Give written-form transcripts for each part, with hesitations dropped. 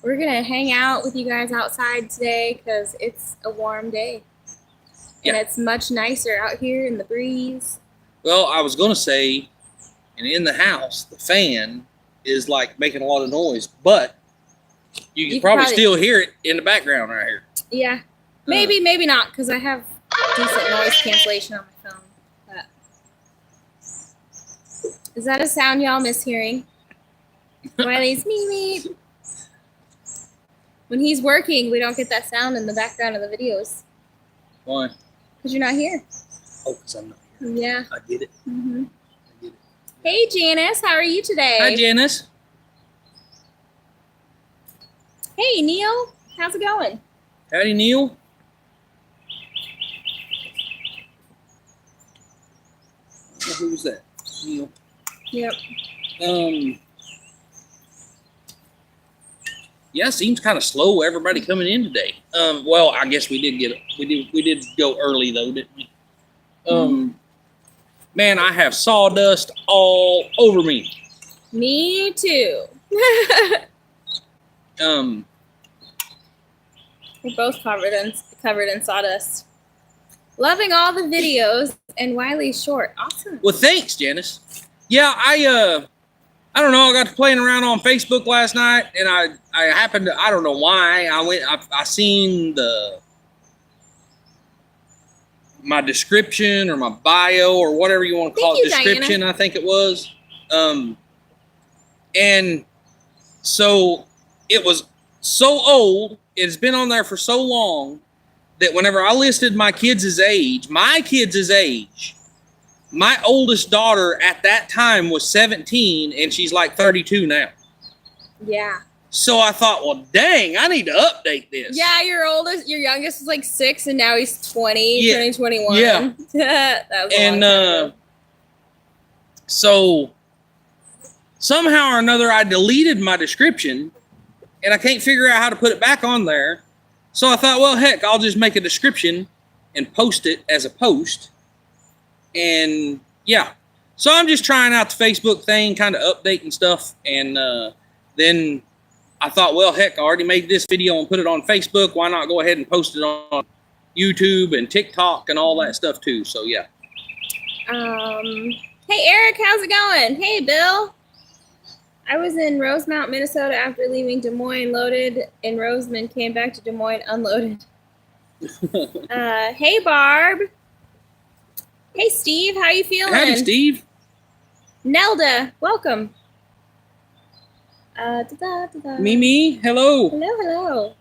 We're going to hang out with you guys outside today because it's a warm day. And it's much nicer out here in the breeze. Well, I was going to say, and in the house, the fan is like making a lot of noise, but you can probably still hear it in the background right here. Yeah. Maybe, maybe not, because I have decent noise cancellation on my phone. But is that a sound y'all miss hearing? Wiley's meep. When he's working, we don't get that sound in the background of the videos. Why? Because you're not here. Oh, because I'm not here. Yeah. I get it. Mm-hmm. I get it. Hey, Janice. How are you today? Hi, Janice. Hey, Neil. How's it going? Howdy, Neil. Who was that? Neil. Yep. Yeah, seems kind of slow. Everybody coming in today. Well, I guess we did go early though, didn't we? Man, I have sawdust all over me. Me too. We're both covered in sawdust. Loving all the videos and Wiley's short. Awesome. Well, thanks, Janice. Yeah, I don't know. I got to playing around on Facebook last night, and I happened to, I don't know why, I seen my description or my bio or whatever you want to call it, description, Diana. I think it was. And so it was so old, it's been on there for so long that whenever I listed my kids' age, my oldest daughter at that time was 17, and she's like 32 now. Yeah. So I thought, well, dang, I need to update this. Yeah, your youngest was like 6, and now he's 20, turning 21. Yeah. That was a long time ago. So somehow or another, I deleted my description, and I can't figure out how to put it back on there. So I thought, well, heck, I'll just make a description and post it as a post. And yeah, so I'm just trying out the Facebook thing, kind of updating stuff. And then I thought, well, heck, I already made this video and put it on Facebook. Why not go ahead and post it on YouTube and TikTok and all that stuff too? So yeah. Hey, Eric, how's it going? Hey, Bill. I was in Rosemount, Minnesota after leaving Des Moines loaded, and Roseman came back to Des Moines unloaded. Hey, Barb. Hey, Steve. How you feeling? Howdy, Steve. Nelda, welcome. Mimi, hello. Hello, hello.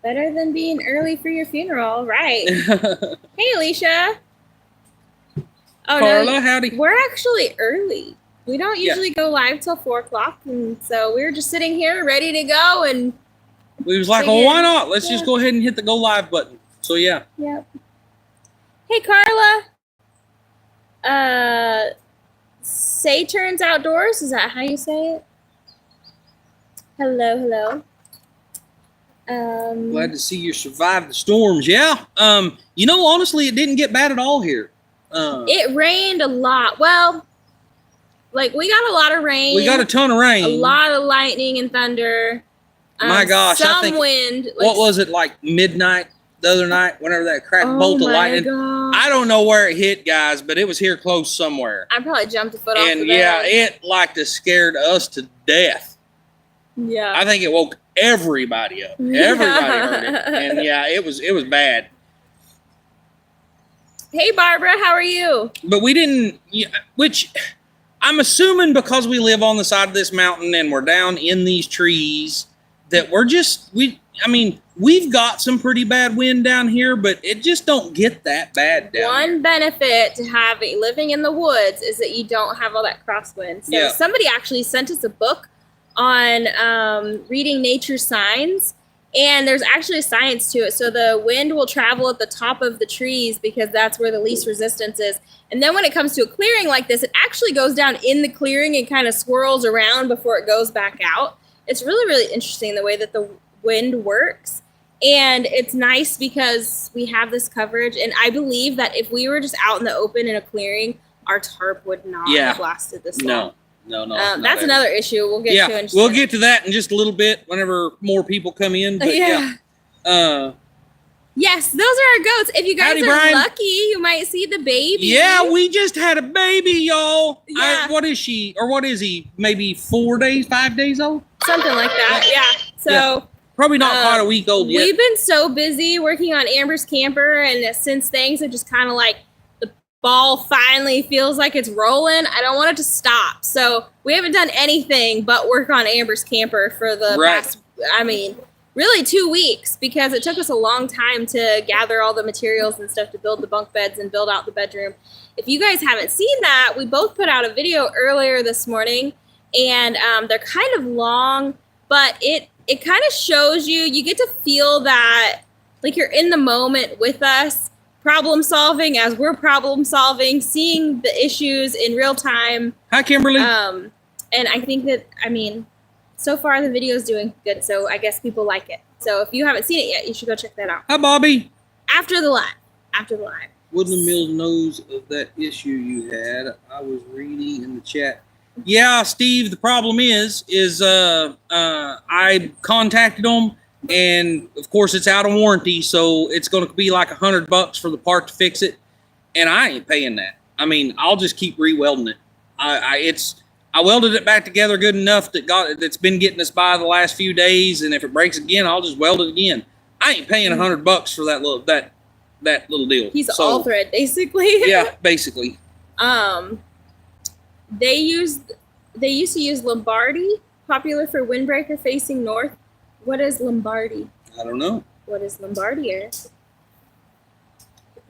Better than being early for your funeral, right? Hey, Alicia. Oh, Carla, no, howdy. We're actually early. We don't usually go live till 4 o'clock, and so we were just sitting here ready to go. And we was like, well, why not? Let's just go ahead and hit the go live button. So yeah. Yep. Hey, Carla. Say Turns Outdoors. Is that how you say it? Hello, hello. Glad to see you survived the storms. Yeah. You know, honestly, it didn't get bad at all here. It rained a lot. Well, like, we got a lot of rain. We got a ton of rain. A lot of lightning and thunder. My gosh. Some wind. Like, what was it, like midnight the other night, whenever that cracked bolt of lightning? God. I don't know where it hit, guys, but it was here close somewhere. I probably jumped a foot off the bed. And yeah, it like to scared us to death. Yeah. I think it woke everybody up. Everybody heard it. And yeah, it was bad. Hey, Barbara, how are you? But we didn't, which I'm assuming because we live on the side of this mountain and we're down in these trees that we've got some pretty bad wind down here, but it just don't get that bad down One here. benefit to living in the woods is that you don't have all that crosswind. So somebody actually sent us a book on reading nature signs, and there's actually science to it. So the wind will travel at the top of the trees because that's where the least resistance is. And then when it comes to a clearing like this, it actually goes down in the clearing and kind of swirls around before it goes back out. It's really, really interesting the way that the wind works. And it's nice because we have this coverage. And I believe that if we were just out in the open in a clearing, our tarp would not have lasted this long. No. That's another issue we'll get to. We'll get to that in just a little bit whenever more people come in. But yes, those are our goats. If you guys Howdy, are Brian. lucky, you might see the baby. Yeah, we just had a baby, y'all. Yeah. What is she, or what is he? Maybe 4 days, 5 days old? Something like that, yeah. So probably not quite a week old yet. We've been so busy working on Amber's camper, and since things are just kind of like the ball finally feels like it's rolling, I don't want it to stop. So we haven't done anything but work on Amber's camper for the past, really 2 weeks, because it took us a long time to gather all the materials and stuff to build the bunk beds and build out the bedroom. If you guys haven't seen that, we both put out a video earlier this morning, and they're kind of long, but it kind of shows you get to feel that like you're in the moment with us, problem solving as we're problem solving, seeing the issues in real time. Hi, Kimberly. And I think that, so far the video is doing good, so I guess people like it. So if you haven't seen it yet, you should go check that out. Hi, Bobby. After the live. Woodland Mills knows of that issue you had. I was reading in the chat. Yeah, Steve, the problem is I contacted them, and of course it's out of warranty, so it's going to be like $100 for the part to fix it, and I ain't paying that. I'll just keep re-welding it. I welded it back together good enough that's been getting us by the last few days, and if it breaks again, I'll just weld it again. I ain't paying $100 for that little deal. He's all thread, basically. Yeah, basically. They used to use Lombardi, popular for windbreaker facing north. What is Lombardi? I don't know. What is Lombardi, Eric?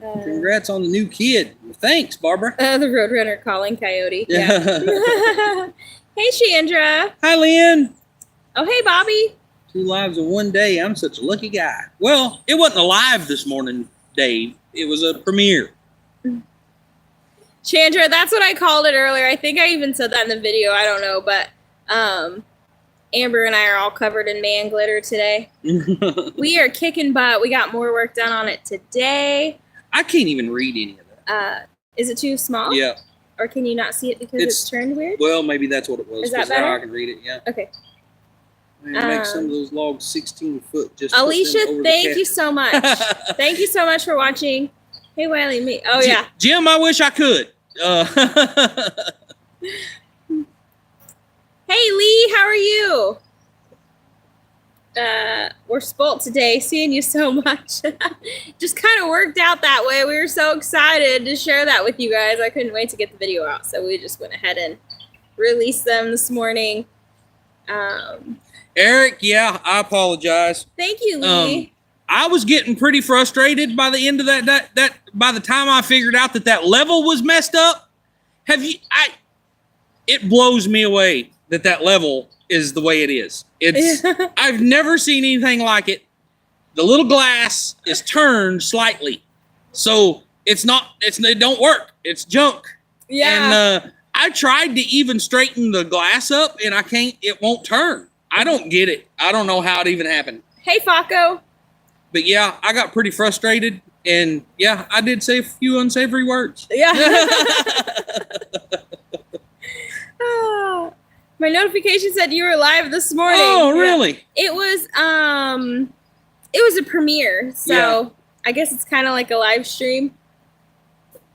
Congrats on the new kid. Thanks, Barbara. The Roadrunner calling Coyote. Yeah. Hey, Chandra. Hi, Lynn. Oh, hey, Bobby. 2 lives in one day. I'm such a lucky guy. Well, it wasn't a live this morning, Dave. It was a premiere. Chandra, that's what I called it earlier. I think I even said that in the video. I don't know, but Amber and I are all covered in man glitter today. We are kicking butt. We got more work done on it today. I can't even read any of that. Is it too small? Yeah. Or can you not see it because it's turned weird? Well, maybe that's what it was. Is that better? Now I can read it, yeah. Okay. Make some of those logs 16 foot. Just Alicia, thank you so much. Thank you so much for watching. Hey, Wiley, me. Oh, yeah. Jim, I wish I could. Hey, Lee, how are you? We're spoilt today, seeing you so much. Just kind of worked out that way. We were so excited to share that with you guys. I couldn't wait to get the video out, so we just went ahead and released them this morning. Eric, yeah, I apologize. Thank you, Lee. I was getting pretty frustrated by the end of that by the time I figured out that level was messed up. It blows me away that level is the way it is. It's I've never seen anything like it. The little glass is turned slightly. So it don't work. It's junk. Yeah. And I tried to even straighten the glass up, and it won't turn. I don't get it. I don't know how it even happened. Hey, Faco. But yeah, I got pretty frustrated, and yeah, I did say a few unsavory words. Yeah. My notification said you were live this morning. Oh, really? It was a premiere, so I guess it's kind of like a live stream.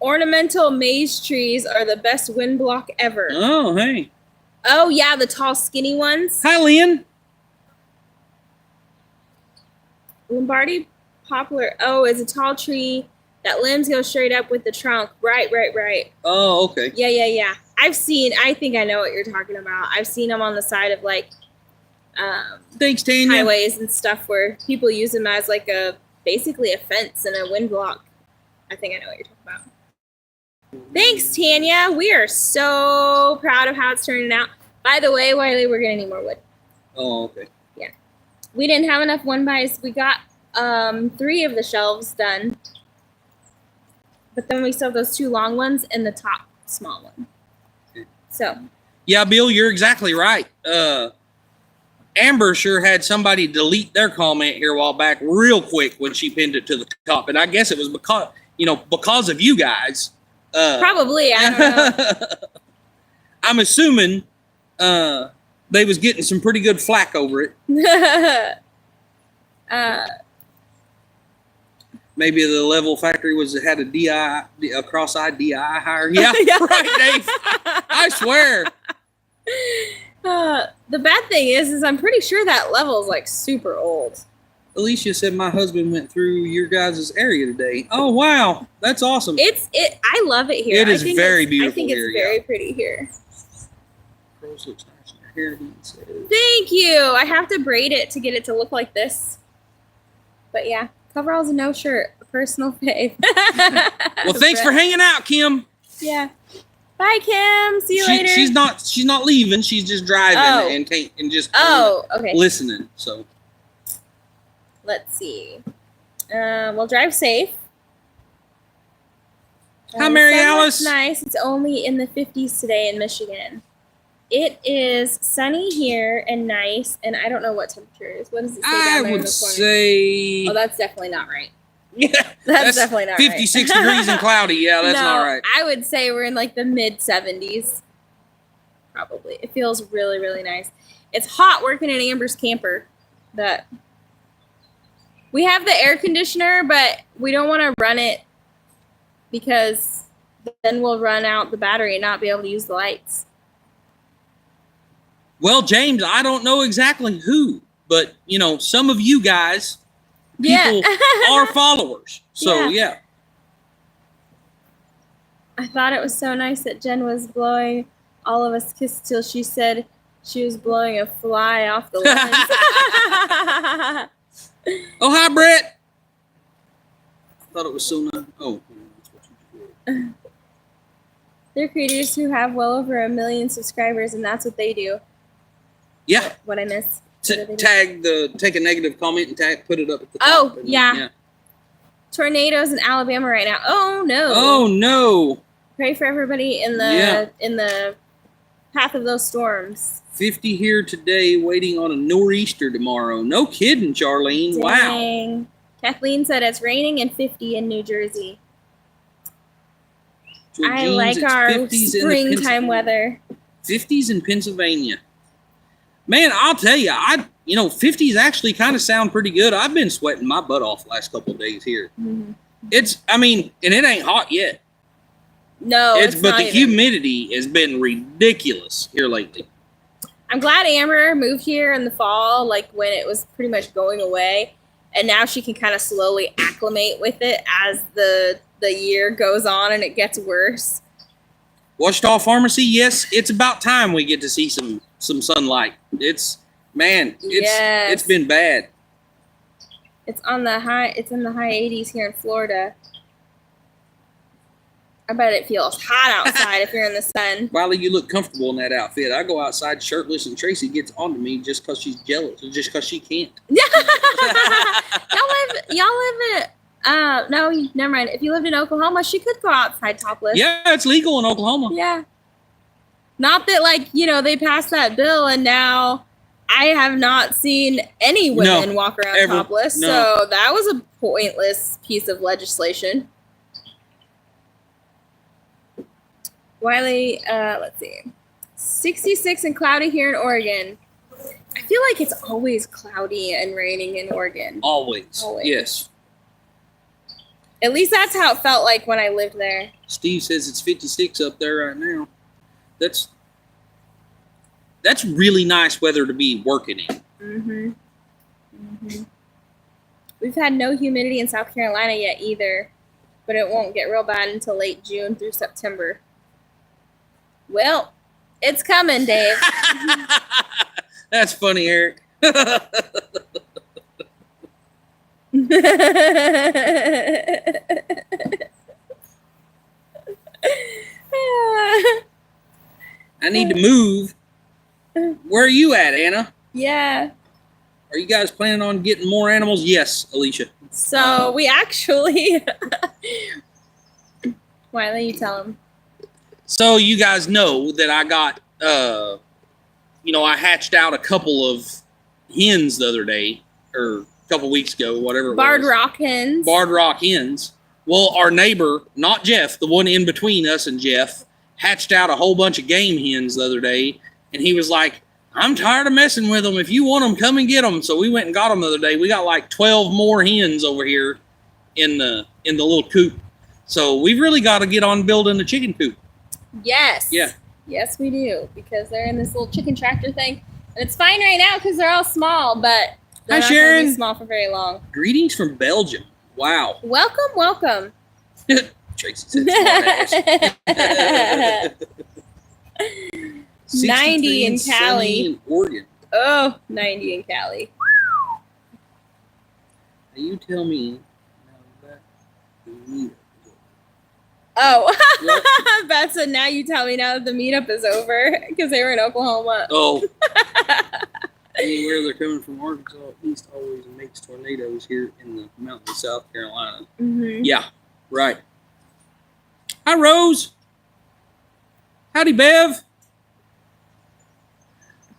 Ornamental maize trees are the best wind block ever. Oh, hey. Oh, yeah, the tall, skinny ones. Hi, Lynn. Lombardi poplar. Oh, it's a tall tree that limbs go straight up with the trunk. Right. Oh, okay. Yeah. I think I know what you're talking about. I've seen them on the side of Thanks, Tanya. highways and stuff where people use them as basically a fence and a wind block. I think I know what you're talking about. Thanks, Tanya. We are so proud of how it's turning out. By the way, Wiley, we're gonna need more wood. Oh, okay. Yeah. We didn't have enough 1x. We got 3 of the shelves done. But then we still have those 2 long ones and the top small one. Okay. So. Yeah, Bill, you're exactly right. Amber sure had somebody delete their comment here a while back real quick when she pinned it to the top. And I guess it was because of you guys. Probably, I don't know. I'm assuming they was getting some pretty good flack over it. Maybe the level factory had a cross-eyed DI hire. Yeah, yeah. Right, Dave. I swear. The bad thing is I'm pretty sure that level is like super old. Alicia said my husband went through your guys' area today. Oh wow, that's awesome. I love it here. It is very beautiful. I think it's very pretty here. Rose looks nice in her hair. Thank you. I have to braid it to get it to look like this. But yeah, coveralls and no shirt. A personal fave. Well, thanks for hanging out, Kim. Yeah. Bye, Kim. See you later. She's not leaving. She's just driving and just okay. listening. So let's see. We'll drive safe. Hi, Mary Alice. Nice. It's only in the 50s today in Michigan. It is sunny here and nice, and I don't know what temperature it is. What does it say down there in the corner? I would say... Oh, that's definitely not right. Yeah, that's definitely not 56 right. Degrees and cloudy. Yeah, that's not right. I would say we're in like the mid-70s. Probably. It feels really, really nice. It's hot working in Amber's camper. We have the air conditioner, but we don't want to run it because then we'll run out the battery and not be able to use the lights. Well, James, I don't know exactly who, but, some of you guys, people are followers. So, yeah. I thought it was so nice that Jen was blowing all of us kisses till she said she was blowing a fly off the lens. Oh, hi, Brett. I thought it was so nice. Oh, that's what you did. They're creators who have well over 1 million subscribers, and that's what they do. Yeah. What I missed. Take a negative comment and put it up at the top. Oh, yeah. Tornadoes in Alabama right now. Oh, no. Oh, no. Pray for everybody in the path of those storms. 50 here today, waiting on a nor'easter tomorrow. No kidding, Charlene. Dang. Wow. Kathleen said it's raining and 50 in New Jersey. I Jeans, like our springtime weather. 50s in Pennsylvania. Man, I'll tell you, 50s actually kind of sound pretty good. I've been sweating my butt off the last couple of days here. Mm-hmm. And it ain't hot yet. No, it's but the humidity has been ridiculous here lately. I'm glad Amber moved here in the fall, like when it was pretty much going away, and now she can kind of slowly acclimate with it as the year goes on and it gets worse. Washita Pharmacy, yes, it's about time we get to see some sunlight. It's been bad. It's in the high 80s here in Florida. I bet it feels hot outside if you're in the sun. Wiley, you look comfortable in that outfit. I go outside shirtless and Tracy gets onto me just because she's jealous or just because she can't. Y'all live at no, never mind. If you lived in Oklahoma, she could go outside topless. Yeah, it's legal in Oklahoma. Yeah. Not that, they passed that bill and now I have not seen any women walk around topless. No. So that was a pointless piece of legislation. Wiley, let's see. 66 and cloudy here in Oregon. I feel like it's always cloudy and raining in Oregon. Always. Yes. At least that's how it felt like when I lived there. Steve says it's 56 up there right now. That's really nice weather to be working in. Mm-hmm. Mm-hmm. We've had no humidity in South Carolina yet either, but it won't get real bad until late June through September. Well, it's coming, Dave. That's funny, Eric. I need to move. Where are you at, Anna? Yeah. Are you guys planning on getting more animals? Yes, Alicia. So we actually... Wiley, you tell them. So you guys know that I got, I hatched out a couple of hens the other day, or a couple weeks ago, whatever it was. Barred rock hens. Barred rock hens. Well, our neighbor, not Jeff, the one in between us and Jeff, hatched out a whole bunch of game hens the other day, And he was like, I'm tired of messing with them. If you want them, come and get them. So we went and got them the other day. We got like 12 more hens over here in the little coop. So we've really got to get on building the chicken coop. Yes. Yeah. Yes, we do, because they're in this little chicken tractor thing. And it's fine right now because they're all small, but they're not going to be small for very long. Greetings from Belgium. Wow. Welcome. Tracy said smart 90 in Cali. In Oregon. Oh, 90 in Cali. Now you tell me. Oh, Beth said, now you tell me now that the meetup is over because they were in Oklahoma. Oh. Anywhere they're coming from Arkansas east always makes tornadoes here in the mountains of South Carolina. Mm-hmm. Yeah, right. Hi, Rose. Howdy, Bev.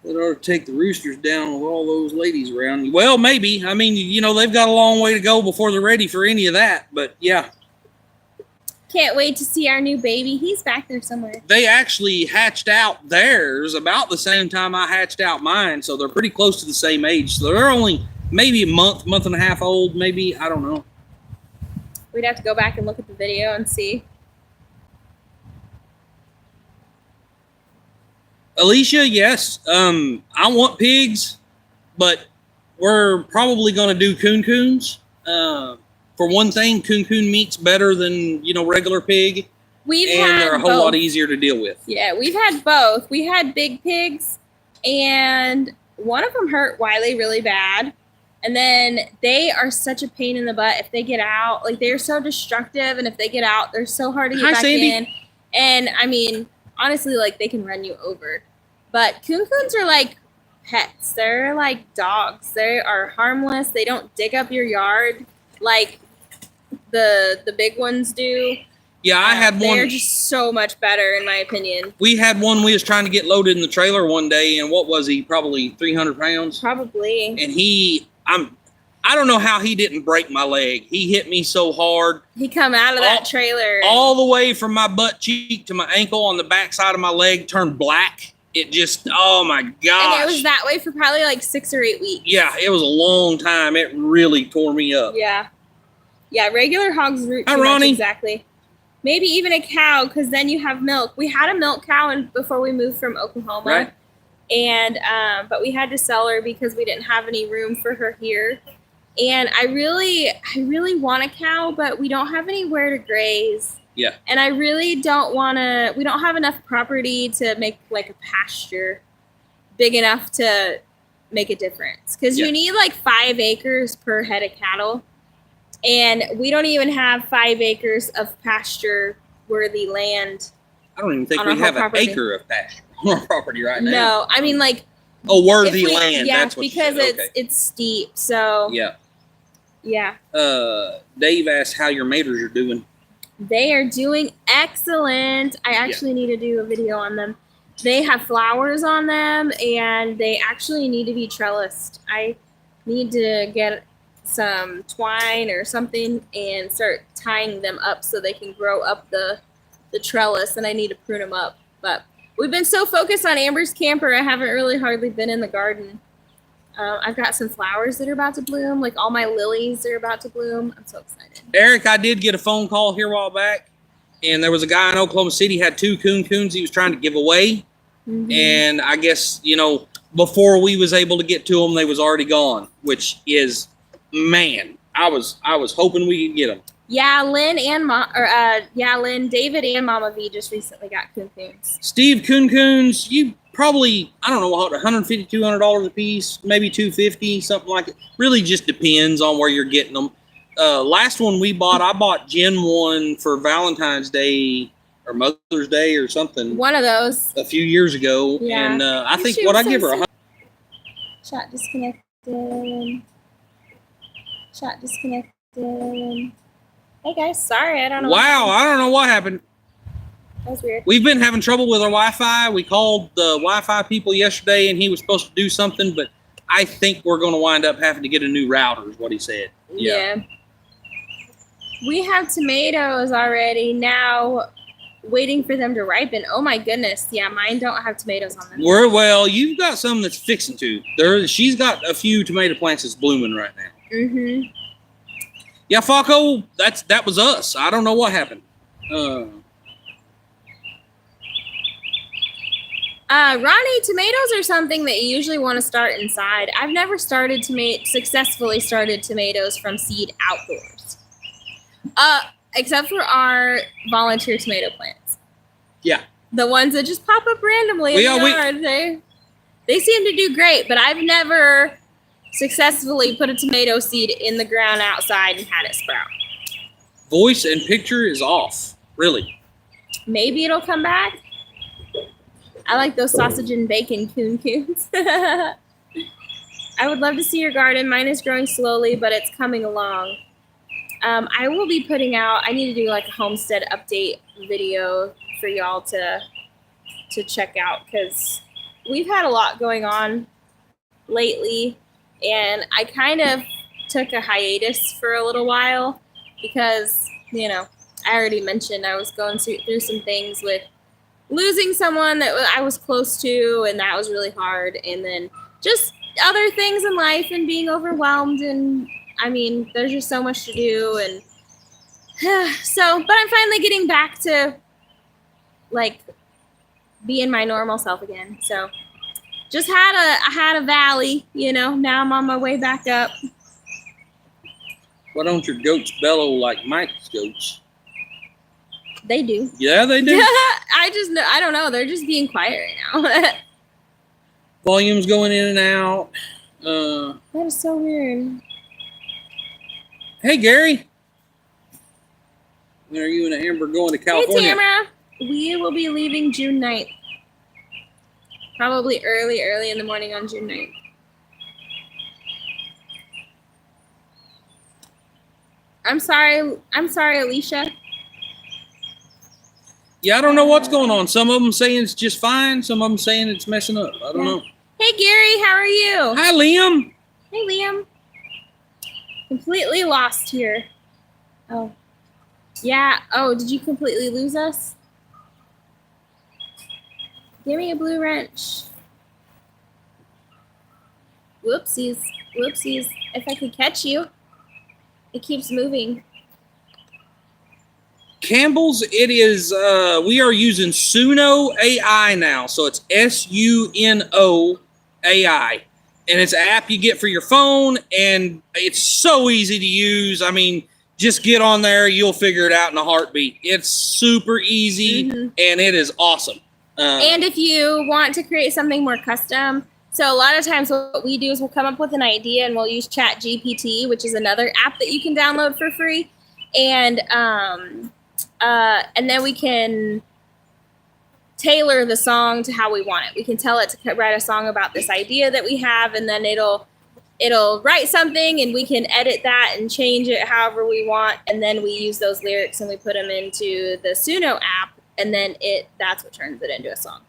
They ought to take the roosters down with all those ladies around. Well, maybe. I mean, you know, they've got a long way to go before they're ready for any of that. But, yeah. Can't wait to see our new baby. He's back there somewhere. They actually hatched out theirs about the same time I hatched out mine. So they're pretty close to the same age. So they're only maybe a month and a half old. Maybe. I don't know. We'd have to go back and look at the video and see. Alicia, yes. I want pigs, but we're probably going to do coon-coons. For one thing, coon-coon meat's better than, you know, regular pig. And they're a whole lot easier to deal with. Yeah, we've had both. We had big pigs, and one of them hurt Wiley really bad. And then they are such a pain in the butt if they get out. Like, they're so destructive, and if they get out, they're so hard to get back in. And, I mean, honestly, like, they can run you over. But coon-coons are like pets. They're like dogs. They are harmless. They don't dig up your yard like the big ones do. Yeah, I had one. They're just so much better, in my opinion. We had one we was trying to get loaded in the trailer one day, and what was he? Probably 300 pounds? Probably. And I don't know how he didn't break my leg. He hit me so hard. He come out of that trailer. All the way from my butt cheek to my ankle on the back side of my leg turned black. It just, oh my gosh. And it was that way for probably like 6 or 8 weeks. Yeah, it was a long time. It really tore me up. Yeah. Yeah, regular hogs root Hi, too Ronnie. much, exactly. Maybe even a cow, because then you have milk. We had a milk cow before we moved from Oklahoma. Right. And, but we had to sell her because we didn't have any room for her here. And I really want a cow, but we don't have anywhere to graze. Yeah. And I really don't want to, we don't have enough property to make like a pasture big enough to make a difference. Because you need like 5 acres per head of cattle. And we don't even have 5 acres of pasture-worthy land. I don't even think we have an acre of pasture on our property right now. No, I mean like. Oh, worthy land. Yeah, that's what because it's steep. So. Yeah. Yeah. Dave asked how your maters are doing. They are doing excellent. I actually need to do a video on them. They have flowers on them, and they actually need to be trellised. I need to get some twine or something and start tying them up so they can grow up the trellis, and I need to prune them up. But we've been so focused on Amber's camper, I haven't really hardly been in the garden. I've got some flowers that are about to bloom. Like all my lilies are about to bloom. I'm so excited. Eric, I did get a phone call here a while back, and there was a guy in Oklahoma City had 2 coon-coons he was trying to give away. Mm-hmm. And I guess, you know, before we was able to get to them, they was already gone, which is, man, I was hoping we could get them. Yeah, Lynn, David and Mama V just recently got coon-coons. Steve, coon-coons, you probably, I don't know, $150, $200 a piece, maybe $250, something like it. Really just depends on where you're getting them. Last one I bought Jen one for Valentine's Day or Mother's Day or something. One of those. A few years ago. Yeah. And I think what I give her Shot disconnected. Hey guys, sorry, I don't know. Wow, I don't know what happened. That was weird. We've been having trouble with our Wi-Fi. We called the Wi-Fi people yesterday, and he was supposed to do something, but I think we're going to wind up having to get a new router is what he said. Yeah. We have tomatoes already. Now, waiting for them to ripen. Oh my goodness. Yeah, mine don't have tomatoes on them. Well, you've got some that's fixing to. She's got a few tomato plants that's blooming right now. Mm-hmm. Yeah, Falco, that was us. I don't know what happened. Ronnie, tomatoes are something that you usually want to start inside. I've never successfully started tomatoes from seed outdoors. Except for our volunteer tomato plants. Yeah. The ones that just pop up randomly in the yard. They seem to do great, but I've never successfully put a tomato seed in the ground outside and had it sprout. Voice and picture is off. Really. Maybe it'll come back. I like those sausage and bacon coons. I would love to see your garden. Mine is growing slowly, but it's coming along. I will be putting out, I need to do like a homestead update video for y'all to check out, because we've had a lot going on lately, and I kind of took a hiatus for a little while because, you know, I already mentioned I was going through some things with losing someone that I was close to, and that was really hard, and then just other things in life and being overwhelmed, and I mean, there's just so much to do, and but I'm finally getting back to like being my normal self again. So just had a valley, you know. Now I'm on my way back up. Why don't your goats bellow like Mike's goats? They do. Yeah, they do. I don't know. They're just being quiet right now. Volume's going in and out. That is so weird. Hey, Gary. When are you and Amber going to California? Hey, Tamara. We will be leaving June 9th. Probably early in the morning on June 9th. I'm sorry, Alicia. Yeah, I don't know what's going on. Some of them saying it's just fine. Some of them saying it's messing up. I don't know. Hey, Gary, how are you? Hi, Liam. Hey, Liam. Completely lost here. Oh. Yeah. Oh, did you completely lose us? Give me a blue wrench. Whoopsies. Whoopsies. If I could catch you. It keeps moving. Campbell's, it is, we are using Suno AI now. So it's Suno AI. And it's an app you get for your phone, and it's so easy to use. I mean, just get on there. You'll figure it out in a heartbeat. It's super easy, and it is awesome. And if you want to create something more custom, so a lot of times what we do is we'll come up with an idea, and we'll use ChatGPT, which is another app that you can download for free. And then we can tailor the song to how we want it. We can tell it to write a song about this idea that we have, and then it'll write something, and we can edit that and change it however we want, and then we use those lyrics and we put them into the Suno app, and then that's what turns it into a song.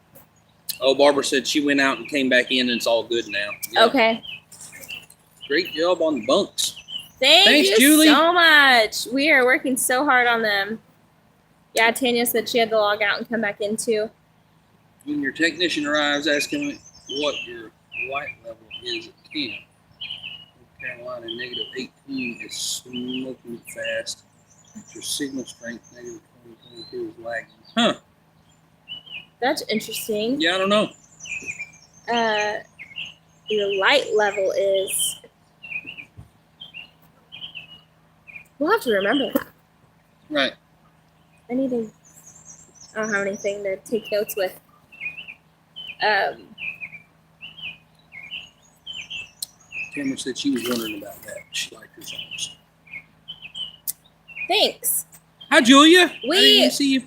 Oh, Barbara said she went out and came back in, and it's all good now. Yeah. Okay. Great job on the bunks. Thanks, you Julie. So much. We are working so hard on them. Yeah, Tanya said she had to log out and come back in too. When your technician arrives, ask him what your light level is at camp. North Carolina, -18 is smoking fast. Your signal strength, -22 is lagging. Huh. That's interesting. Yeah, I don't know. Your light level is... We'll have to remember that. Right. I don't have anything to take notes with. Tamara said she was wondering about that. She liked her songs. Thanks. Hi, Julia. I didn't see you.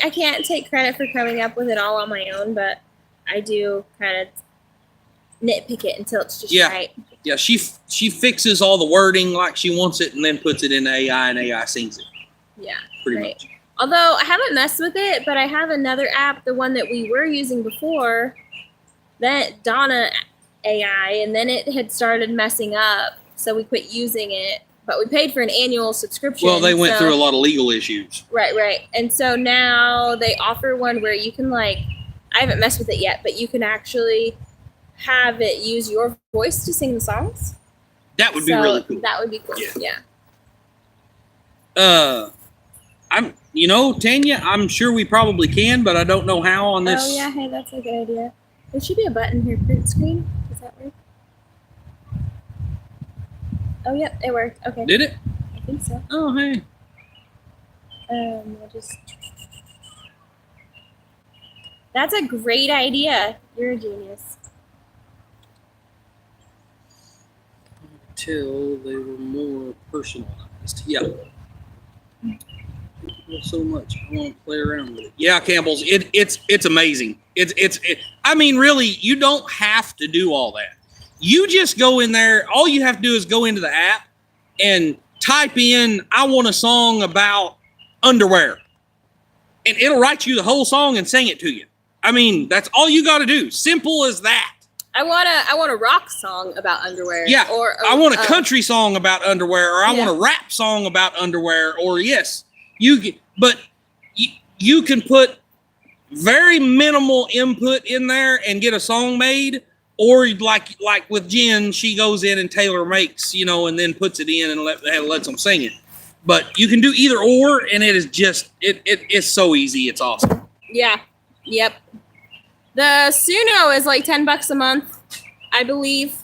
I can't take credit for coming up with it all on my own, but I do kind of nitpick it until it's just right. Yeah, she fixes all the wording like she wants it, and then puts it in AI, and AI sings it. Yeah, pretty much. Although I haven't messed with it, but I have another app, the one that we were using before, that Donna AI, and then it had started messing up, so we quit using it. but we paid for an annual subscription. Well, they went through a lot of legal issues. Right. And so now they offer one where you can I haven't messed with it yet, but you can actually have it use your voice to sing the songs. That would be really cool. That would be cool. Yeah. Tanya, I'm sure we probably can, but I don't know how on this. Oh yeah, hey, that's a good idea. There should be a button here, print screen. Does that work? Oh, yep, it worked. Okay. Did it? I think so. Oh, hey. I'll just... That's a great idea. You're a genius. Until they were more personalized. Yeah. So much. I want to play around with it. Yeah, Campbell's. It's amazing. I mean, really, you don't have to do all that. You just go in there. All you have to do is go into the app and type in, I want a song about underwear. And it'll write you the whole song and sing it to you. I mean, that's all you got to do. Simple as that. I want a rock song about underwear. Yeah. Or I want a country song about underwear, or I want a rap song about underwear, or you can put very minimal input in there and get a song made, or like with Jen, she goes in and tailor makes, and then puts it in and lets them sing it. But you can do either or, and it is just it's so easy. It's awesome. Yeah. Yep. The Suno is like $10 a month, I believe.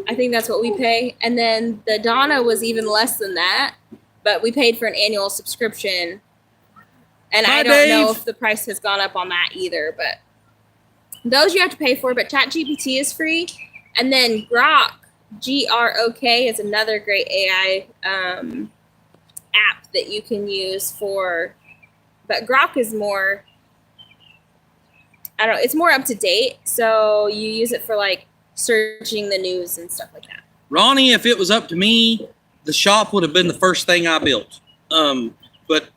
I think that's what we pay. And then the Donna was even less than that, but we paid for an annual subscription. And I don't know if the price has gone up on that either, but those you have to pay for. But ChatGPT is free. And then Grok, Grok, is another great AI app that you can use for, but Grok is more, I don't know, it's more up to date. So you use it for searching the news and stuff like that. Ronnie, if it was up to me, the shop would have been the first thing I built. But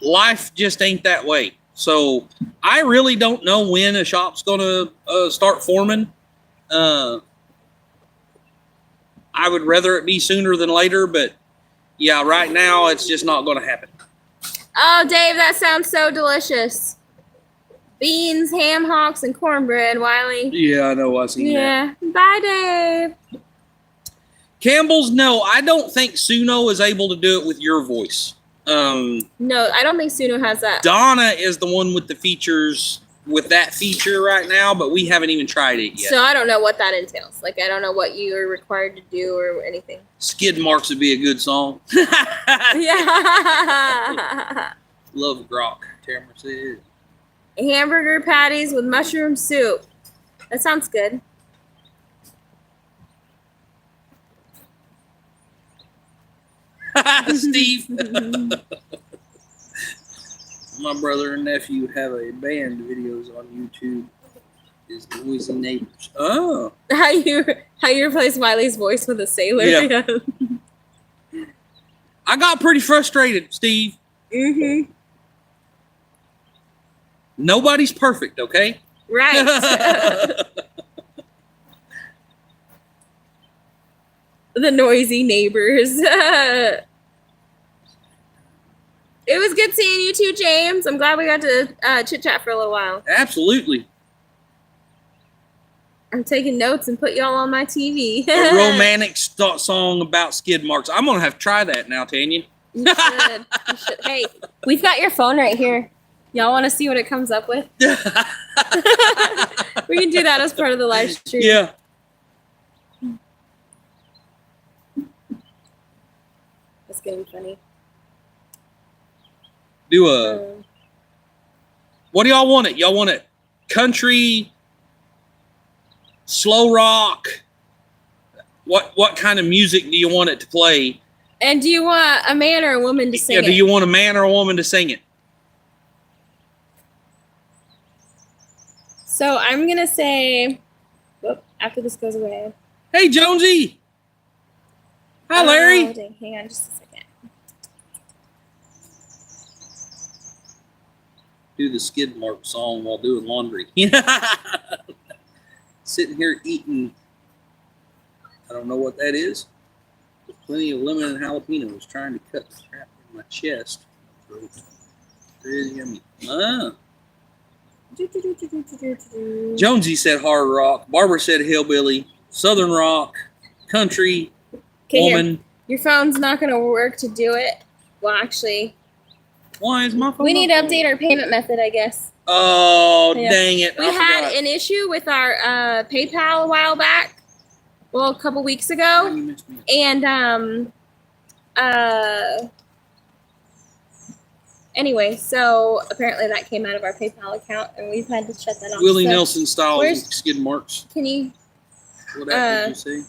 life just ain't that way. So I really don't know when a shop's going to start forming. I would rather it be sooner than later, but yeah, right now it's just not going to happen. Oh, Dave, that sounds so delicious. Beans, ham hocks, and cornbread, Wiley. Yeah, I know. I seen that. Yeah. Bye, Dave. Campbell's, no, I don't think Suno is able to do it with your voice. No, I don't think Suno has that. Donna is the one with the features, with that feature right now, but we haven't even tried it yet. So I don't know what that entails. I don't know what you are required to do or anything. Skid Marks would be a good song. Yeah. Love Grok, Tamara said. Hamburger patties with mushroom soup. That sounds good. Steve. My brother and nephew have a band videos on YouTube. Is Noisy Neighbors. Oh. How you replace Wiley's voice with a sailor? Yeah. I got pretty frustrated, Steve. Mm-hmm. Nobody's perfect, okay? Right. The noisy neighbors. It was good seeing you too, James. I'm glad we got to chit-chat for a little while. Absolutely. I'm taking notes and put y'all on my TV. A romantic song about skid marks. I'm going to have to try that now, Tanya. You should. You should. Hey, we've got your phone right here. Y'all want to see what it comes up with? We can do that as part of the live stream. Yeah. That's going to be funny. What do y'all want it? Y'all want it country, slow rock? What kind of music do you want it to play? And do you want a man or a woman to sing it? Do you want a man or a woman to sing it? So I'm going to say, after this goes away. Hey, Jonesy. Hi, Larry. Oh, dang. Hang on just a second. Do the skid mark song while doing laundry. Sitting here eating. I don't know what that is. Plenty of lemon and jalapenos. Trying to cut the crap in my chest. Really yummy. Ah. Jonesy said hard rock. Barbara said hillbilly. Southern rock. Country. Woman. Your phone's not going to work to do it. Well, actually. Why is my phone? We need to update our payment method, I guess. Oh, yeah. Dang it. We had an issue with our PayPal a while back. Well, a couple weeks ago. And, anyway, so apparently that came out of our PayPal account, and we've had to shut that off. Willie Nelson style skid marks. Can you? What did you say?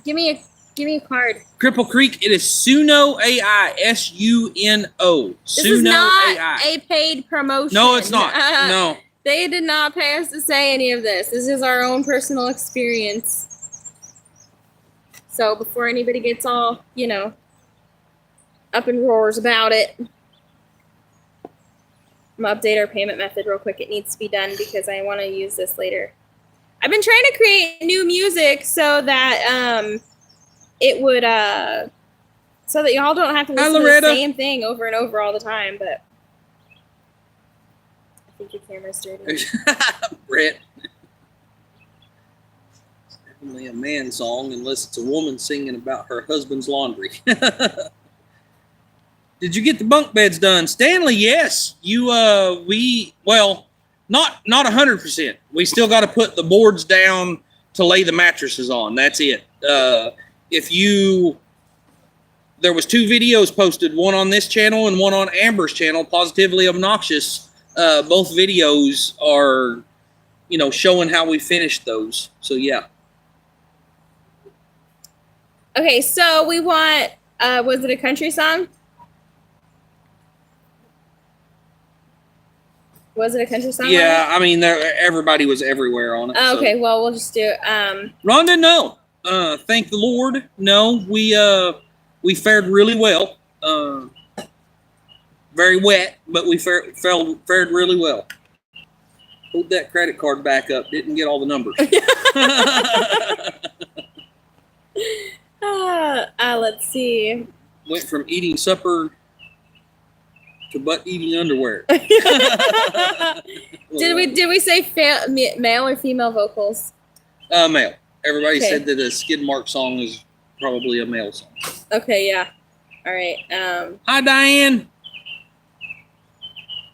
Give me a card. Cripple Creek. It is Suno AI. SUNO. This is not a paid promotion. No, it's not. No. They did not pay us to say any of this. This is our own personal experience. So before anybody gets all, up in roars about it, I'm going to update our payment method real quick. It needs to be done because I want to use this later. I've been trying to create new music so that it would, so that y'all don't have to listen to the same thing over and over all the time, but I think your camera's dirty. Brett. Definitely a man song unless it's a woman singing about her husband's laundry. Did you get the bunk beds done? Stanley, yes. Not 100%. We still got to put the boards down to lay the mattresses on. That's it. There was 2 videos posted, one on this channel and one on Amber's channel, Positively Obnoxious. Both videos are, showing how we finished those. So, yeah. Okay, so we want, was it a country song? Was it a country song? Yeah, I mean, everybody was everywhere on it. Oh, okay, well, we'll just do it. Rhonda, no. Thank the Lord. No, we fared really well. Very wet, but we fared really well. Hold that credit card back up. Didn't get all the numbers. Let's see. Went from eating supper to butt eating underwear. Did we say male or female vocals? Male. Everybody said that a skid mark song is probably a male song. Okay, yeah. All right. Hi, Diane.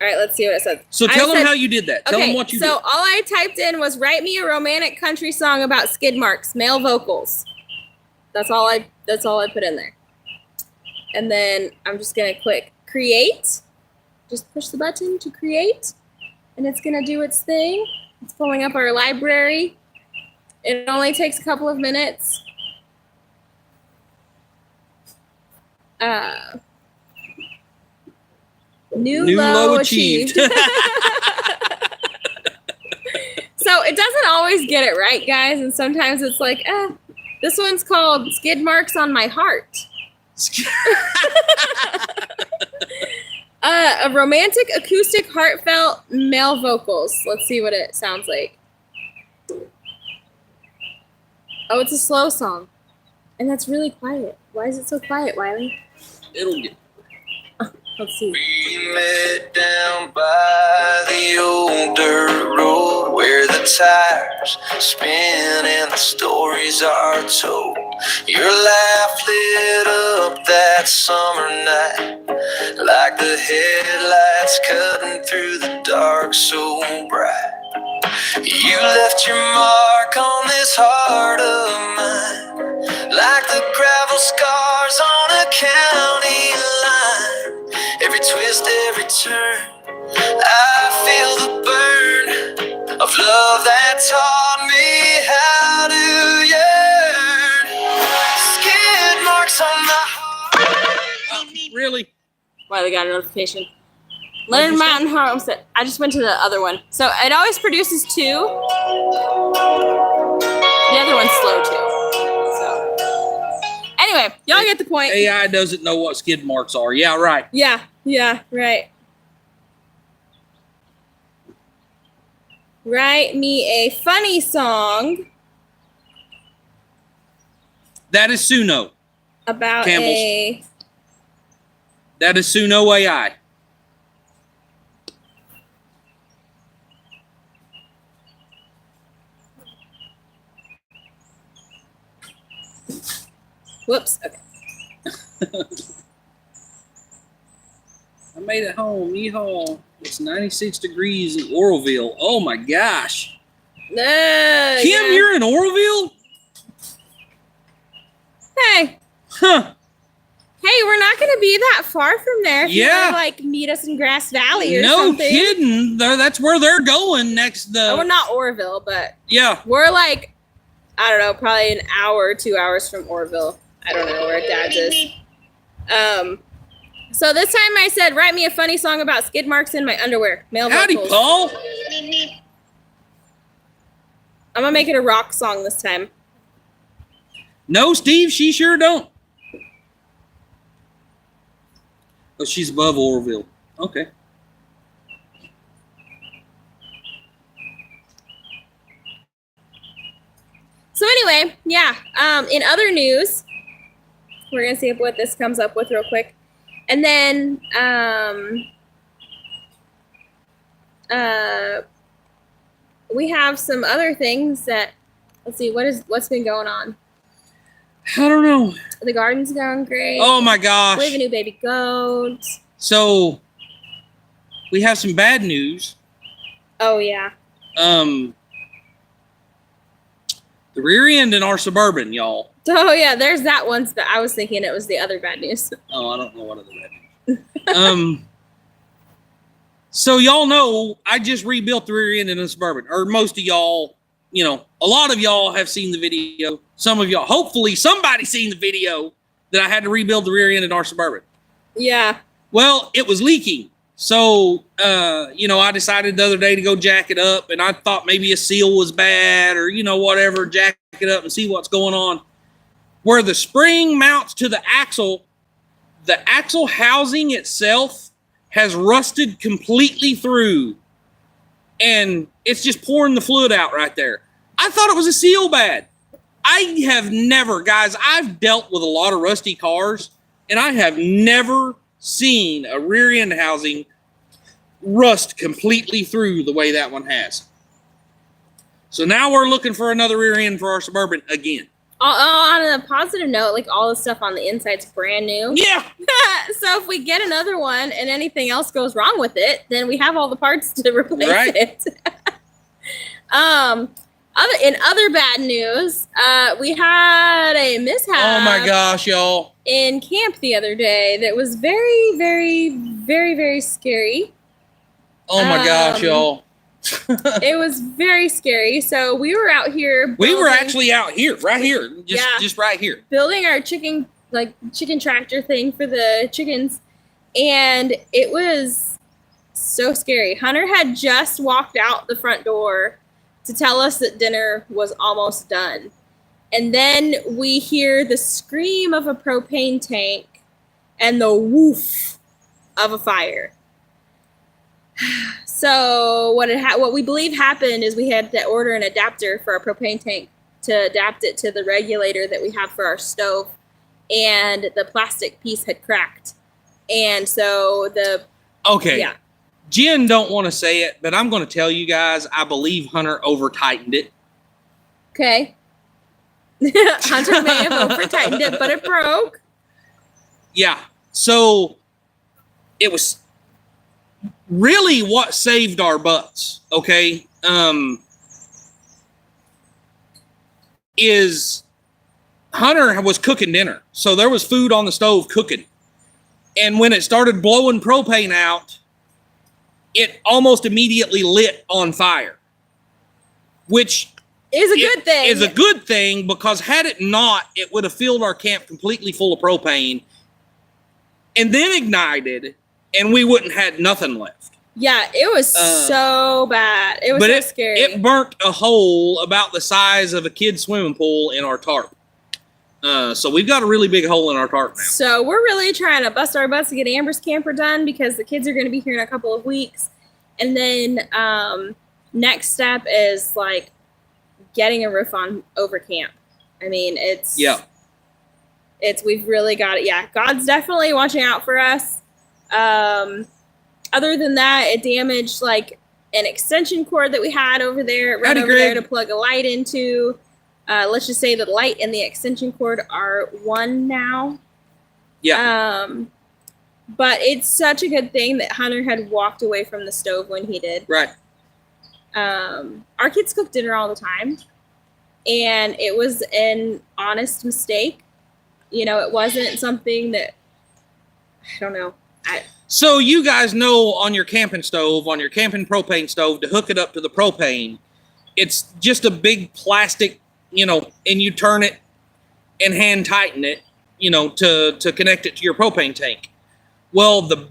All right, let's see what it says. So tell them how you did that. Tell them what you did. So all I typed in was write me a romantic country song about skid marks, male vocals. That's all I put in there. And then I'm just gonna click create. Just push the button to create, and it's gonna do its thing. It's pulling up our library. It only takes a couple of minutes. New low achieved. So it doesn't always get it right, guys, and sometimes it's like, this one's called Skid Marks on My Heart. A romantic, acoustic, heartfelt male vocals. Let's see what it sounds like. Oh, it's a slow song. And that's really quiet. Why is it so quiet, Wiley? It'll get. Let's see. We met down by the old dirt road where the tires spin and the stories are told. Your laugh lit up that summer night like the headlights cutting through the dark so bright. You left your mark on this heart of mine like the gravel scars on a county line. Every twist, every turn, I feel the burn of love that taught me how to yearn. Skid marks on my heart. Really? Wiley got a notification. Leonard Mountain Homestead. I just went to the other one. So it always produces 2. The other one's slow too. So anyway, y'all get the point. AI doesn't know what skid marks are. Yeah, right. Yeah, right. Write me a funny song. That is Suno. About Campbell's. That is Suno AI. Whoops. Okay. I made it home. Yeehaw. It's 96 degrees in Oroville. Oh my gosh. Kim, you're in Oroville? Hey. Huh. Hey, we're not going to be that far from there. If you want to, like, meet us in Grass Valley or something. No kidding. That's where they're going next. We're not Oroville, but yeah, we're like, I don't know, probably an hour or 2 hours from Oroville. I don't know where Dad's is. So this time I said, write me a funny song about skid marks in my underwear. Male Howdy, vocals. Paul. I'm going to make it a rock song this time. No, Steve, she sure don't. Oh, she's above Oroville. Okay. So anyway, yeah. In other news, we're gonna see what this comes up with real quick, and then we have some other things that. Let's see what's been going on. I don't know. The garden's going great. Oh my gosh. We have a new baby goat. So we have some bad news. Oh yeah. The rear end in our Suburban, y'all. Oh yeah, there's that one. But I was thinking it was the other bad news. Oh, I don't know what other bad news. So y'all know I just rebuilt the rear end in a Suburban, or most of y'all. You know, a lot of y'all have seen the video. Some of y'all, hopefully somebody's seen the video that I had to rebuild the rear end in our Suburban. Yeah. Well, it was leaking. So, you know, I decided the other day to go jack it up, and I thought maybe a seal was bad or, you know, whatever, jack it up and see what's going on. Where the spring mounts to the axle housing itself has rusted completely through. And it's just pouring the fluid out right there. I thought it was a seal bad. I have never, guys, I've dealt with a lot of rusty cars, and I have never seen a rear end housing rust completely through the way that one has. So now we're looking for another rear end for our Suburban again. On a positive note, like all the stuff on the inside's brand new. Yeah. So if we get another one and anything else goes wrong with it, then we have all the parts to replace it. In other bad news, we had a mishap. Oh my gosh, y'all. In camp the other day that was very, very, very, very scary. Oh my gosh, y'all. It was very scary. So we were out here. We were actually out here, right here. Just right here. Building our chicken tractor thing for the chickens. And it was so scary. Hunter had just walked out the front door to tell us that dinner was almost done. And then we hear the scream of a propane tank and the woof of a fire. So what we believe happened is we had to order an adapter for our propane tank to adapt it to the regulator that we have for our stove, and the plastic piece had cracked. And so Jen don't want to say it, but I'm going to tell you guys, I believe Hunter over-tightened it. Okay. Hunter may have over-tightened it, but it broke. Yeah. So it was really what saved our butts, okay? Is Hunter was cooking dinner. So there was food on the stove cooking. And when it started blowing propane out, it almost immediately lit on fire. Which is a good thing. Is a good thing, because had it not, it would have filled our camp completely full of propane and then ignited, and we wouldn't have had nothing left. Yeah, it was so bad. It was so scary. It burnt a hole about the size of a kid's swimming pool in our tarp. So we've got a really big hole in our tarp now. So we're really trying to bust our butts to get Amber's camper done, because the kids are going to be here in a couple of weeks. And then next step is like getting a roof on over camp. I mean, it's We've really got it. Yeah, God's definitely watching out for us. Other than that, it damaged like an extension cord that we had over there. Right over there to plug a light into. Let's just say the light and the extension cord are one now. Yeah. But it's such a good thing that Hunter had walked away from the stove when he did. Right. Our kids cook dinner all the time, and it was an honest mistake. You know, it wasn't something that, I don't know. So you guys know on your camping stove, on your camping propane stove, to hook it up to the propane, it's just a big plastic, you know, and you turn it and hand tighten it, you know, to connect it to your propane tank. Well, the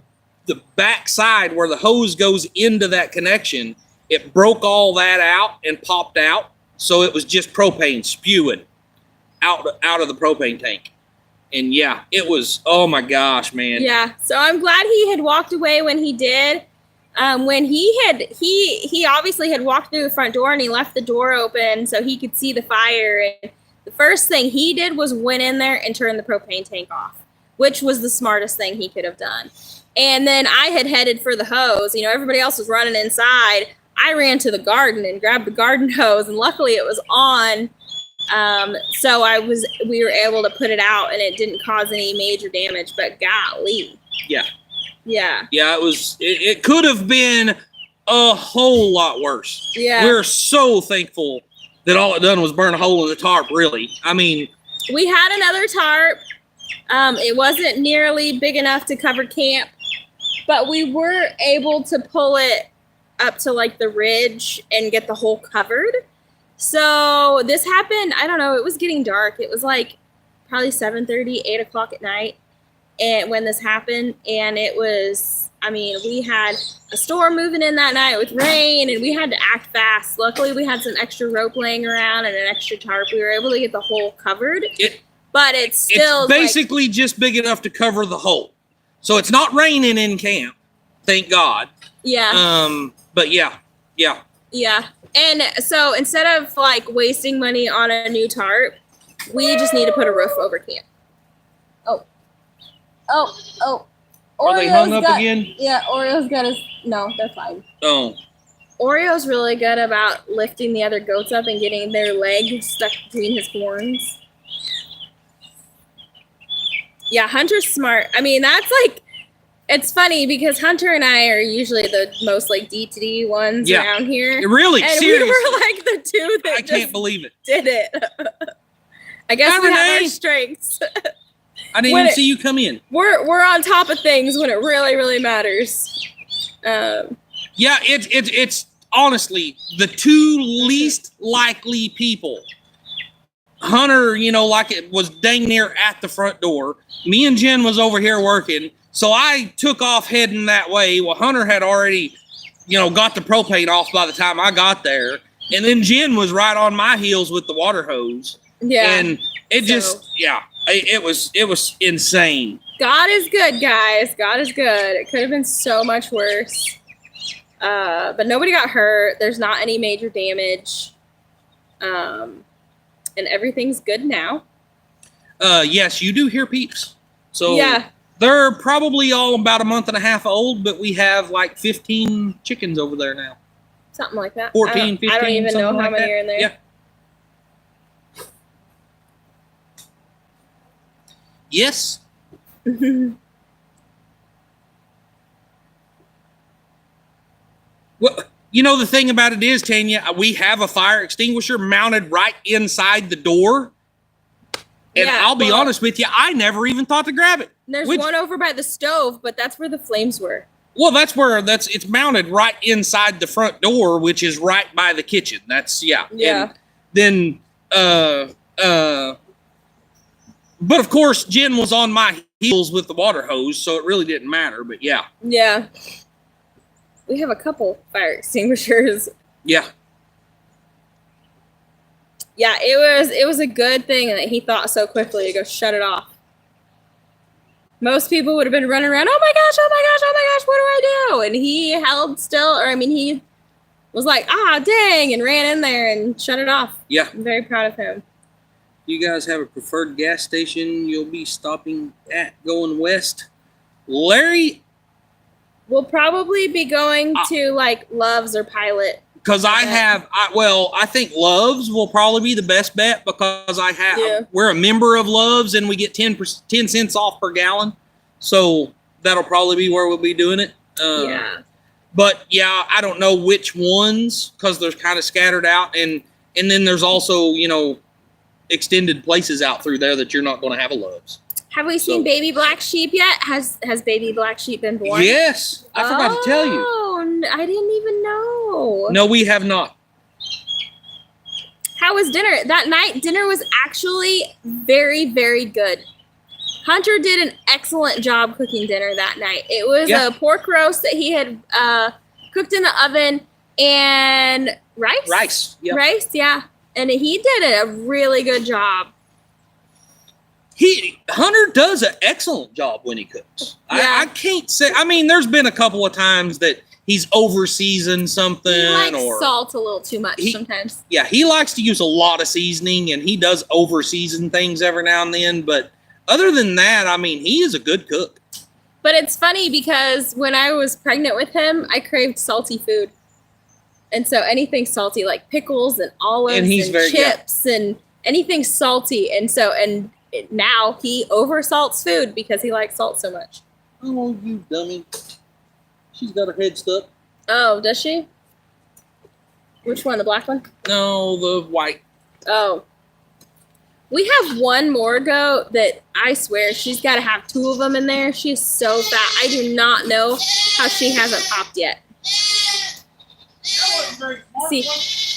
back side where the hose goes into that connection, it broke all that out and popped out. So it was just propane spewing out of the propane tank. And yeah, it was, oh my gosh, man. Yeah. So I'm glad he had walked away when he did. When he obviously had walked through the front door and he left the door open so he could see the fire. And the first thing he did was went in there and turn the propane tank off, which was the smartest thing he could have done. And then I had headed for the hose. You know, everybody else was running inside. I ran to the garden and grabbed the garden hose, and luckily it was on. So we were able to put it out and it didn't cause any major damage, but golly. Yeah. Yeah. Yeah, it could have been a whole lot worse. Yeah. We're so thankful that all it done was burn a hole in the tarp, really. I mean, we had another tarp. It wasn't nearly big enough to cover camp, but we were able to pull it up to like the ridge and get the hole covered. So this happened, I don't know, it was getting dark. It was like probably 7:30, 8 o'clock at night and when this happened. And it was, I mean, we had a storm moving in that night with rain and we had to act fast. Luckily, we had some extra rope laying around and an extra tarp. We were able to get the hole covered. But it's still basically like, just big enough to cover the hole. So it's not raining in camp, thank God. Yeah. But yeah. Yeah. And so instead of like wasting money on a new tarp, we just need to put a roof over camp. Oh. Are they hung up again? Yeah, Oreo's got his, no, they're fine. Oh. Oreo's really good about lifting the other goats up and getting their leg stuck between his horns. Yeah, Hunter's smart. I mean, that's like, it's funny because Hunter and I are usually the most like D2D ones around here. Really? And seriously? we were like the two that I can't believe it. Did it. I guess we have our strengths. I didn't even see you come in. We're on top of things when it really, really matters. Yeah, it's honestly the two least likely people. Hunter, you know, like it was dang near at the front door. Me and Jen was over here working. So I took off heading that way. Well, Hunter had already, you know, got the propane off by the time I got there. And then Jen was right on my heels with the water hose. Yeah. And it it was insane. God is good, guys. God is good. It could have been so much worse. But nobody got hurt. There's not any major damage. And everything's good now. Yes, you do hear peeps. So yeah. They're probably all about a month and a half old, but we have like 15 chickens over there now. Something like that. 14, 15. I don't even know how many are in there. Yeah. Yes. Well, you know, the thing about it is, Tanya, we have a fire extinguisher mounted right inside the door. And I'll be honest with you, I never even thought to grab it. There's one over by the stove, but that's where the flames were. Well, it's mounted right inside the front door, which is right by the kitchen. That's, yeah. And then, but of course, Jen was on my heels with the water hose, so it really didn't matter, but yeah. Yeah. We have a couple fire extinguishers. Yeah. Yeah, it was a good thing that he thought so quickly to go shut it off. Most people would have been running around, oh my gosh, what do I do? And he held still, he was like, dang, and ran in there and shut it off. Yeah. I'm very proud of him. You guys have a preferred gas station you'll be stopping at going west? Larry, we'll probably be going to like Love's or Pilot. Because I think Love's will probably be the best bet because we're a member of Love's and we get 10 cents off per gallon. So that'll probably be where we'll be doing it. But yeah, I don't know which ones because they're kind of scattered out. And then there's also, extended places out through there that you're not going to have a Love's. Have we seen baby black sheep yet? Has baby black sheep been born? Yes. I forgot to tell you. Oh, I didn't even know. No, we have not. How was dinner? That night, dinner was actually very, very good. Hunter did an excellent job cooking dinner that night. It was a pork roast that he had cooked in the oven and rice. Rice, yeah. And he did a really good job. Hunter does an excellent job when he cooks. Yeah. I can't say. I mean, there's been a couple of times that he's over-seasoned something. He likes salt a little too much sometimes. Yeah, he likes to use a lot of seasoning, and he does over-season things every now and then. But other than that, I mean, he is a good cook. But it's funny because when I was pregnant with him, I craved salty food. And so anything salty, like pickles and olives and chips and anything salty. And now he oversalts food because he likes salt so much. Oh, you dummy. She's got her head stuck. Oh, does she? Which one? The black one? No, the white. Oh. We have one more goat that I swear she's got to have 2 of them in there. She's so fat. I do not know how she hasn't popped yet. See,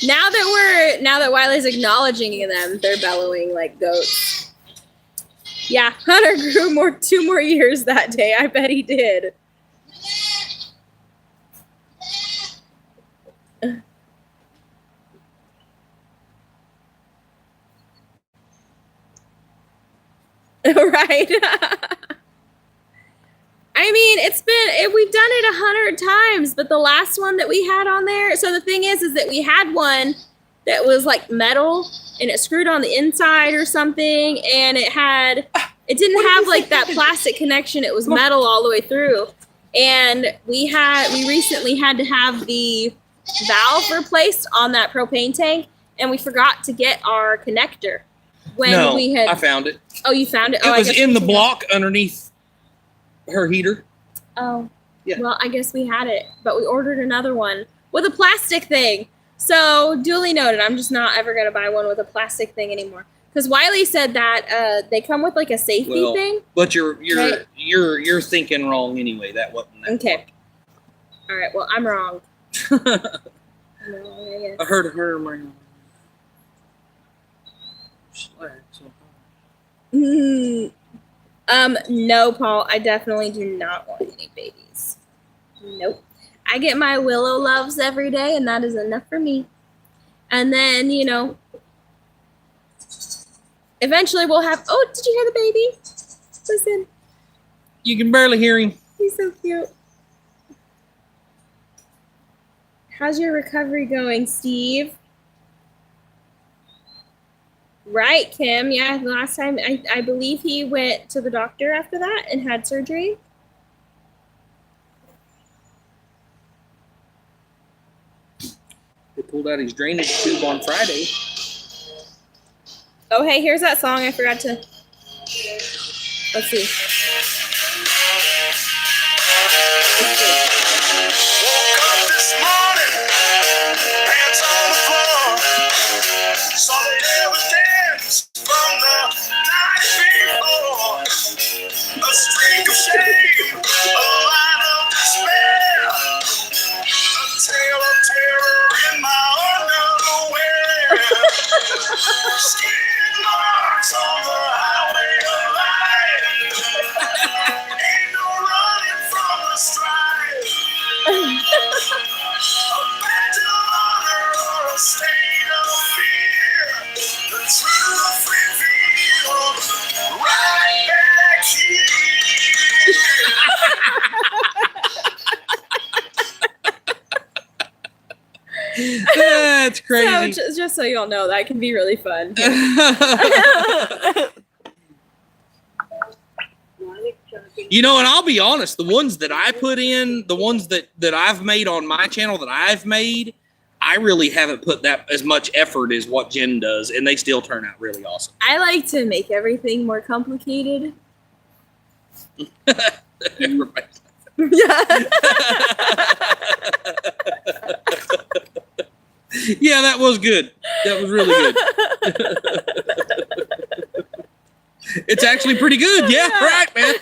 now that Wiley's acknowledging them, they're bellowing like goats. Yeah, Hunter grew 2 more years that day. I bet he did. Right. I mean, we've done it 100 times, but the last one that we had on there, so the thing is that we had one that was like metal and it screwed on the inside or something, and it didn't have like that plastic connection. It was metal all the way through. And we recently had to have the valve replaced on that propane tank, and we forgot to get our connector. I found it. Oh, you found it? It was in the block underneath her heater. Oh. Yeah. Well, I guess we had it, but we ordered another one with a plastic thing. So, duly noted, I'm just not ever going to buy one with a plastic thing anymore. Because Wiley said that they come with like a safety thing. But you're thinking wrong anyway. That wasn't that. Okay. All right. Well, I'm wrong. I heard her. No, Paul. I definitely do not want any babies. Nope. I get my Willow Loves every day, and that is enough for me. And then, eventually we'll have... Oh, did you hear the baby? Listen. You can barely hear him. He's so cute. How's your recovery going, Steve? Right, Kim. Yeah, the last time, I believe he went to the doctor after that and had surgery. They pulled out his drainage tube on Friday. Oh, hey, here's that song I forgot to... Let's see. Woke up this morning, hands on the floor. Saw the devil dance from the night before. A streak of shame, a line of despair, a tale of terror in my underwear. Skin marks on the highway of life. Ain't no running from the strife. That's crazy. So just so y'all know, that can be really fun. You know, and I'll be honest, the ones that I put in, the ones that I've made on my channel that I've made, I really haven't put that as much effort as what Jen does, and they still turn out really awesome. I like to make everything more complicated. Yeah, that was good. That was really good. It's actually pretty good. Yeah, right, man.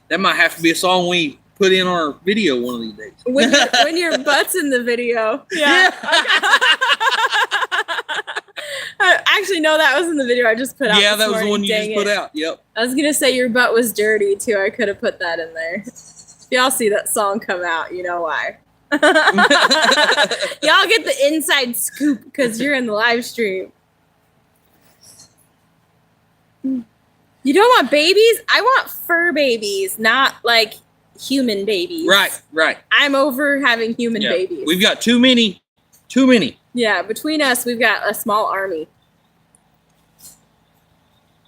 That might have to be a song we put in our video one of these days. When your butt's in the video. Yeah. Actually, no, that was in the video I just put out. Yeah, that was the one you just put out. Yep. I was going to say your butt was dirty, too. I could have put that in there. If y'all see that song come out, you know why. Y'all get the inside scoop because you're in the live stream. You don't want babies? I want fur babies, not like human babies. Right. I'm over having human babies. We've got too many. Yeah, between us, we've got a small army.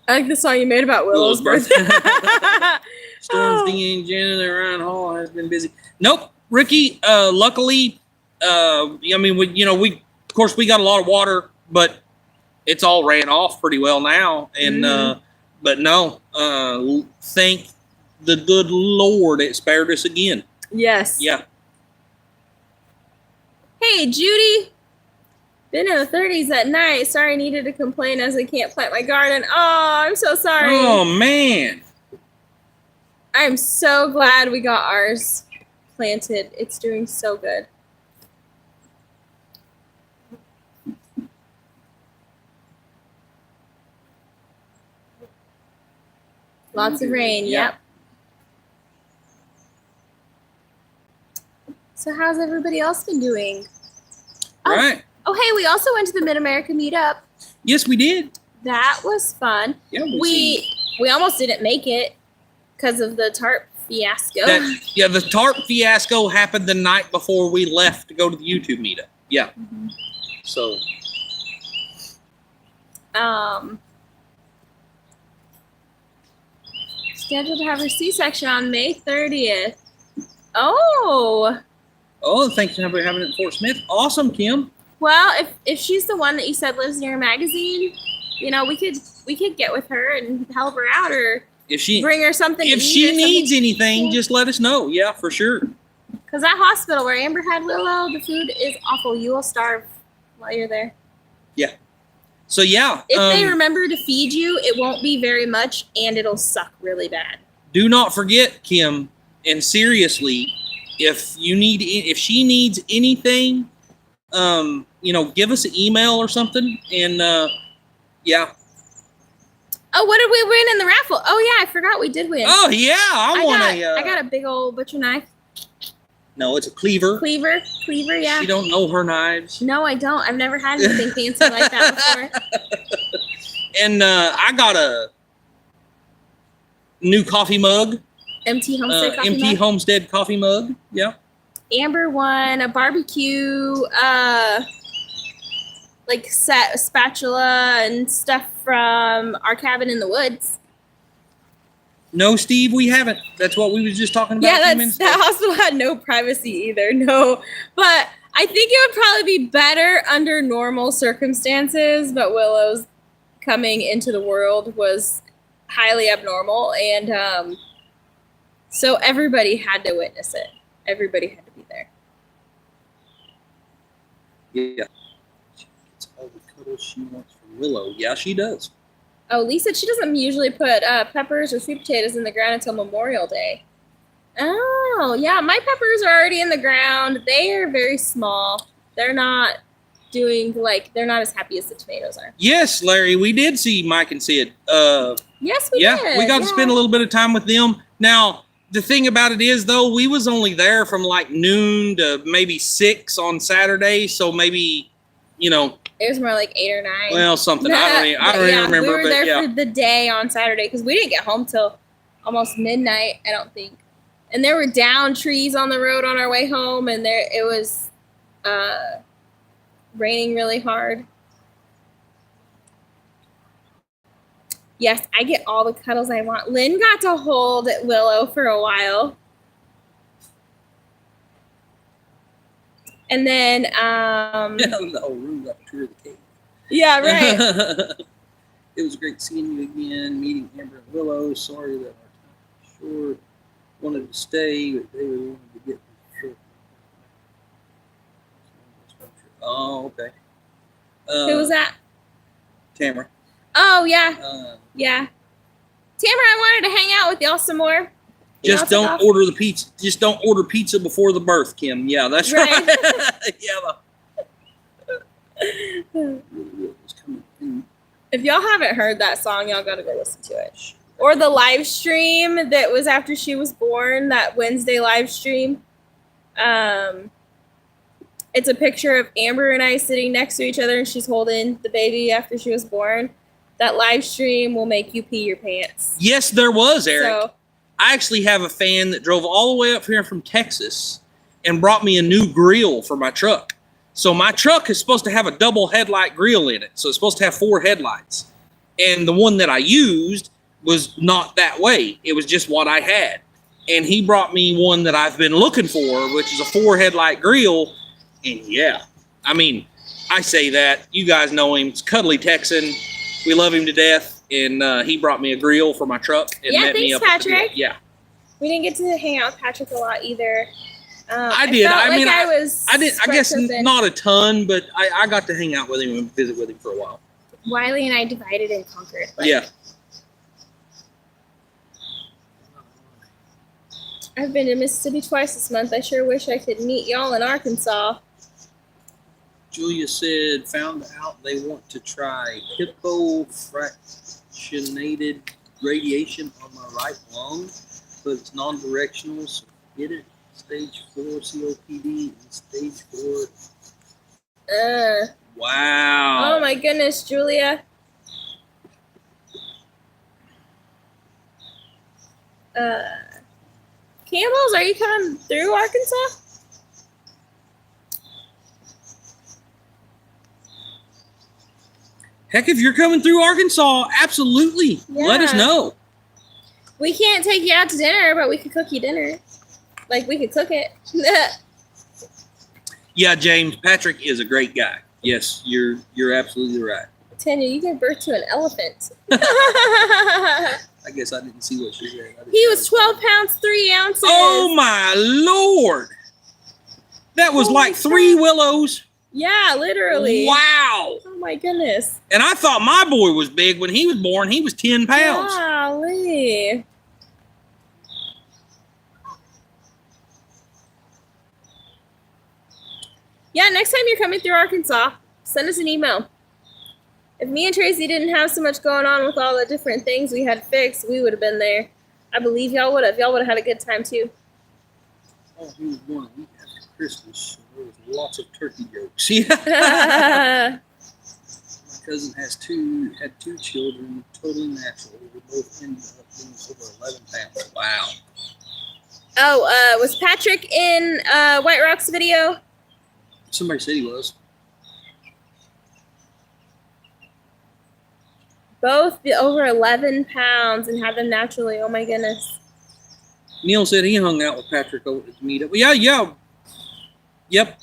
I like the song you made about Willow's birthday. Storms dinging, Jen and Ryan Hall has been busy. Nope, Ricky. Luckily, I mean, we of course we got a lot of water, but it's all ran off pretty well now. And but no, thank the good Lord it spared us again. Yes. Yeah. Hey, Judy. Been in the 30s at night. Sorry, needed to complain as I can't plant my garden. Oh, I'm so sorry. Oh, man. I'm so glad we got ours planted. It's doing so good. Lots of rain, yep. So how's everybody else been doing? Right. Oh, hey, we also went to the Mid-America meetup. Yes, we did. That was fun. Yeah, we almost didn't make it because of the tarp fiasco. The tarp fiasco happened the night before we left to go to the YouTube meetup. Yeah. Mm-hmm. So. Scheduled to have her C-section on May 30th. Oh, thanks for having it in Fort Smith. Awesome, Kim. Well, if she's the one that you said lives near a magazine, we could get with her and help her out, or if she bring her something. If she needs anything, just let us know. Yeah, for sure. Because that hospital where Amber had Willow, the food is awful. You will starve while you're there. Yeah. So yeah. If they remember to feed you, it won't be very much, and it'll suck really bad. Do not forget, Kim, and seriously, if she needs anything, give us an email or something, and yeah. Oh, what did we win in the raffle? Oh yeah, I forgot we did win. Oh yeah, I got a big old butcher knife. No, it's a cleaver. Cleaver, yeah. You don't know her knives. No, I don't. I've never had anything fancy like that before. And I got a new coffee mug. Empty Homestead Homestead coffee mug. Yeah. Amber won a barbecue set spatula and stuff from our cabin in the woods. No, Steve, we haven't. That's what we was just talking about. Yeah, that hospital had no privacy either. No, but I think it would probably be better under normal circumstances. But Willow's coming into the world was highly abnormal, and so everybody had to witness it. Everybody had to be there. Yeah. It's all the cuddles she wants from Willow. Yeah, she does. Oh, Lee said she doesn't usually put peppers or sweet potatoes in the ground until Memorial Day. Oh, yeah. My peppers are already in the ground. They are very small. They're not they're not as happy as the tomatoes are. Yes, Larry, we did see Mike and Sid. Yes, we did. We got to spend a little bit of time with them. Now, the thing about it is, though, we was only there from like noon to maybe 6 on Saturday. So maybe, it was more like 8 or 9. Well, something. I don't even remember. We were there for the day on Saturday because we didn't get home till almost midnight, I don't think. And there were down trees on the road on our way home, and it was raining really hard. Yes, I get all the cuddles I want. Lynn got to hold Willow for a while. And then the whole room got to tour the cave. Yeah, right. It was great seeing you again, meeting Amber and Willow. Sorry that our time was short. Wanted to stay, but they really wanted to get short. Oh, okay. Who was that? Tamara. Oh, yeah. Yeah. Tamara, I wanted to hang out with y'all some more. Just don't order the pizza. Just don't order pizza before the birth, Kim. Yeah, that's right. If y'all haven't heard that song, y'all gotta go listen to it. Or the live stream that was after she was born, that Wednesday live stream. It's a picture of Amber and I sitting next to each other, and she's holding the baby after she was born. That live stream will make you pee your pants. Yes, there was, Eric. So, I actually have a fan that drove all the way up here from Texas and brought me a new grill for my truck. So my truck is supposed to have a double headlight grill in it. So it's supposed to have 4 headlights. And the one that I used was not that way. It was just what I had. And he brought me one that I've been looking for, which is a 4 headlight grill. And yeah, I mean, I say that. You guys know him. It's Cuddly Texan. We love him to death. And he brought me a grill for my truck. And yeah, met thanks, me up Patrick. Yeah. We didn't get to hang out with Patrick a lot either. I did. I mean, I did. I guess open. not a ton, but I got to hang out with him and visit with him for a while. Wiley and I divided and conquered. Yeah. I've been to Mississippi twice this month. I sure wish I could meet y'all in Arkansas. Julia said, found out they want to try hypofractionated radiation on my right lung, but it's non-directional, so get it. Stage 4 COPD and stage 4. Wow. Oh my goodness, Julia. Campbell's, are you coming through Arkansas? Heck, if you're coming through Arkansas, absolutely. Yeah. Let us know. We can't take you out to dinner, but we could cook you dinner. Like, we could cook it. Yeah, James, Patrick is a great guy. Yes, you're absolutely right. Tanya, you gave birth to an elephant. I guess I didn't see what she said. He was 12 pounds, 3 ounces. Oh, my Lord. That was like 3 willows. Yeah, literally. Wow. Oh, my goodness. And I thought my boy was big. When he was born, he was 10 pounds. Golly. Yeah, next time you're coming through Arkansas, send us an email. If me and Tracy didn't have so much going on with all the different things we had fixed, we would have been there. I believe y'all would have. Y'all would have had a good time, too. Oh, he was born a week after Christmas. So there was lots of turkey jokes. Yeah. My cousin had 2 children, totally natural. They both ended up being over 11 pounds. Wow. Oh, was Patrick in White Rock's video? Somebody said he was. Both over 11 pounds and had them naturally. Oh, my goodness. Neil said he hung out with Patrick over at the meetup. Yeah. Yep.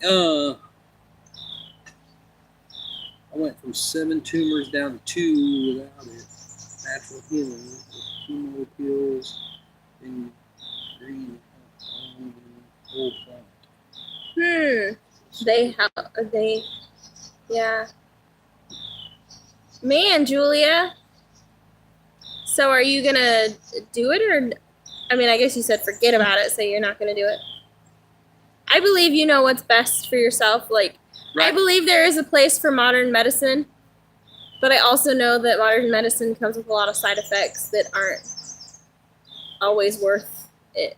I went from 7 tumors down to 2 without it. Natural healing with chemo pills and green whole plant. Yeah. Man, Julia. So are you going to do it or, I mean, I guess you said forget about it, so you're not going to do it. I believe you know what's best for yourself. Like, right. I believe there is a place for modern medicine, but I also know that modern medicine comes with a lot of side effects that aren't always worth it.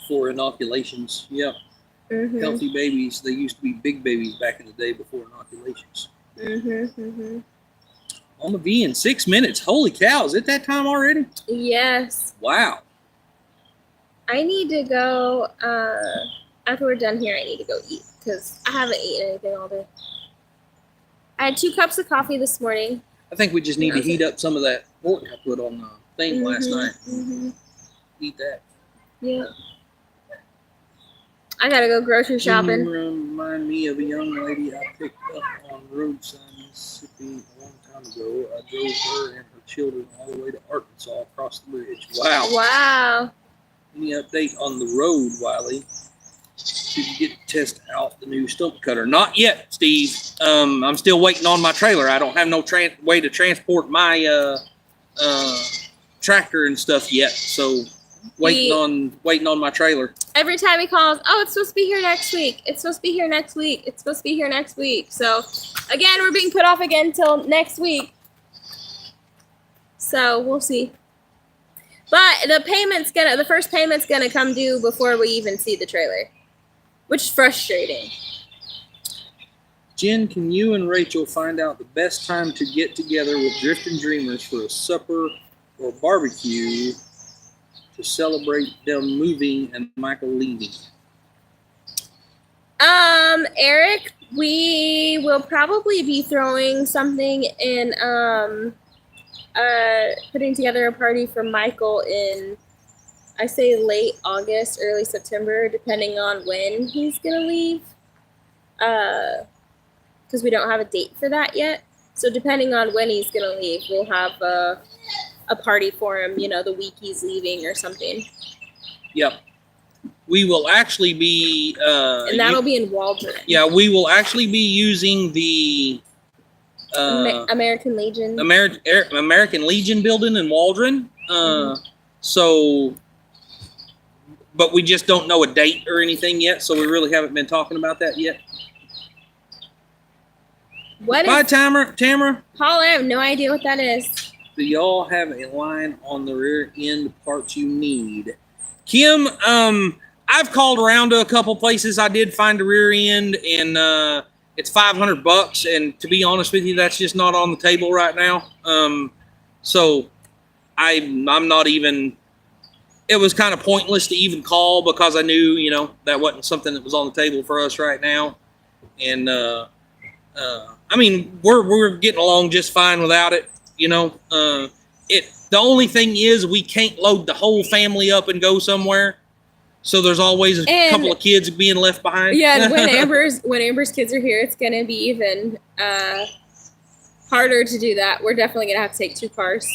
For inoculations, yep. Mm-hmm. Healthy babies, they used to be big babies back in the day before inoculations. On the V in 6 minutes. Holy cow, is it that time already? Yes. Wow. I need to go, after we're done here, I need to go eat because I haven't eaten anything all day. I had 2 cups of coffee this morning. I think we just need to heat up some of that pork I put on the thing last night. Eat that. Yeah. I gotta go grocery shopping. You remind me of a young lady I picked up on roadside Mississippi a long time ago. I drove her and her children all the way to Arkansas across the bridge. Wow. Wow. Any update on the road, Wiley? Did you get to test out the new stump cutter? Not yet, Steve. I'm still waiting on my trailer. I don't have no way to transport my tractor and stuff yet. So waiting on my trailer. Every time he calls, oh, it's supposed to be here next week. It's supposed to be here next week. It's supposed to be here next week. So again, we're being put off again until next week. So we'll see. But the first payment's gonna come due before we even see the trailer, which is frustrating. Jen, can you and Rachel find out the best time to get together with Drifting Dreamers for a supper or barbecue to celebrate them moving and Michael leaving? Eric, we will probably be throwing something in, putting together a party for Michael in, I say late August, early September, depending on when he's gonna leave. Because we don't have a date for that yet. So depending on when he's gonna leave, we'll have a party for him, the week he's leaving or something. Yep. We will actually be... and that'll be in Waldron. Yeah, we will actually be using the... American Legion. American Legion building in Waldron. So... But we just don't know a date or anything yet, so we really haven't been talking about that yet. Bye, Tamara. Paul, I have no idea what that is. Do y'all have a line on the rear end parts you need? Kim, I've called around to a couple places. I did find a rear end, and it's $500. And to be honest with you, that's just not on the table right now. So I'm not even. It was kind of pointless to even call because I knew, that wasn't something that was on the table for us right now. And I mean, we're getting along just fine without it. The only thing is we can't load the whole family up and go somewhere. So there's always a couple of kids being left behind. Yeah, and when Amber's kids are here, it's gonna be even harder to do that. We're definitely gonna have to take 2 cars.